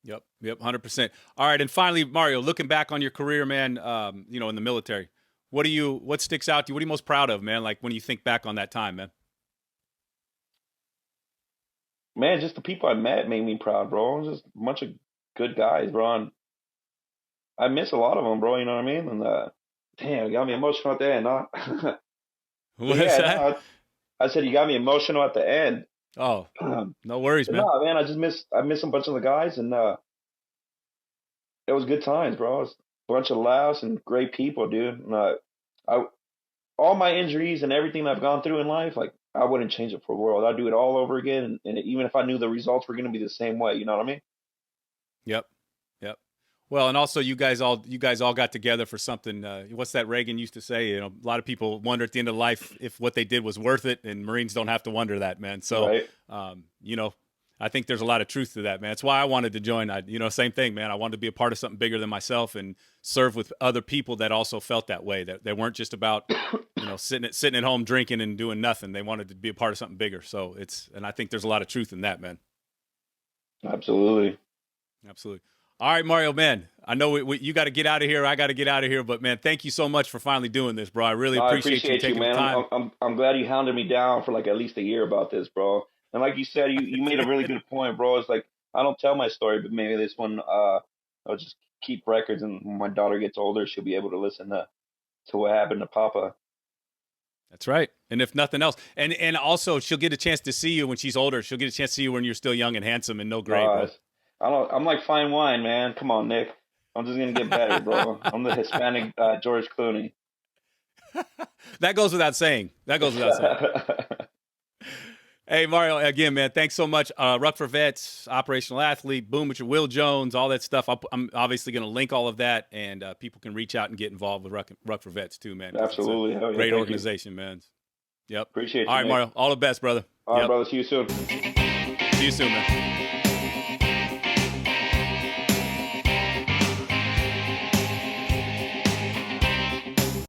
Yep, 100%. All right, and finally, Mario, looking back on your career, man, you know, in the military, what sticks out to you? What are you most proud of, man? Like when you think back on that time, man. Man, just the people I met made me proud, bro. Just a bunch of good guys, bro. And I miss a lot of them, bro. You know what I mean? And damn, it got me emotional at the end, huh? What is that? No, I said you got me emotional at the end. Oh, no worries, man. No, man, I miss a bunch of the guys, and it was good times, bro. It was a bunch of laughs and great people, dude. And, all my injuries and everything I've gone through in life, like I wouldn't change it for the world. I'd do it all over again, and even if I knew the results were going to be the same way, you know what I mean? Yep. Well, and also you guys all got together for something. What's that Reagan used to say? You know, a lot of people wonder at the end of life if what they did was worth it, and Marines don't have to wonder that, man. So, right. You know, I think there's a lot of truth to that, man. That's why I wanted to join. Same thing, man. I wanted to be a part of something bigger than myself and serve with other people that also felt that way. That they weren't just about, you know, sitting at home drinking and doing nothing. They wanted to be a part of something bigger. So and I think there's a lot of truth in that, man. Absolutely. All right, Mario, man. I know you got to get out of here. I got to get out of here. But, man, thank you so much for finally doing this, bro. I really appreciate you taking man. the time. I'm glad you hounded me down for like at least a year about this, bro. And like you said, you made a really good point, bro. It's like I don't tell my story, but maybe this one I'll just keep records, and when my daughter gets older, she'll be able to listen to what happened to Papa. That's right. And if nothing else, and also she'll get a chance to see you when she's older. She'll get a chance to see you when you're still young and handsome and no gray, bro. I'm like fine wine, man. Come on, Nick. I'm just gonna get better, bro. I'm the Hispanic George Clooney. That goes without saying. Hey, Mario, again, man, thanks so much. Ruck for Vets, Operational Athlete, Boom with your Will Jones, all that stuff. I'm obviously going to link all of that, and people can reach out and get involved with Ruck for Vets too, man. Absolutely. Great organization, man. Yep. Appreciate you. All right, Nick. Mario. All the best, brother. All right, brother. See you soon. See you soon, man.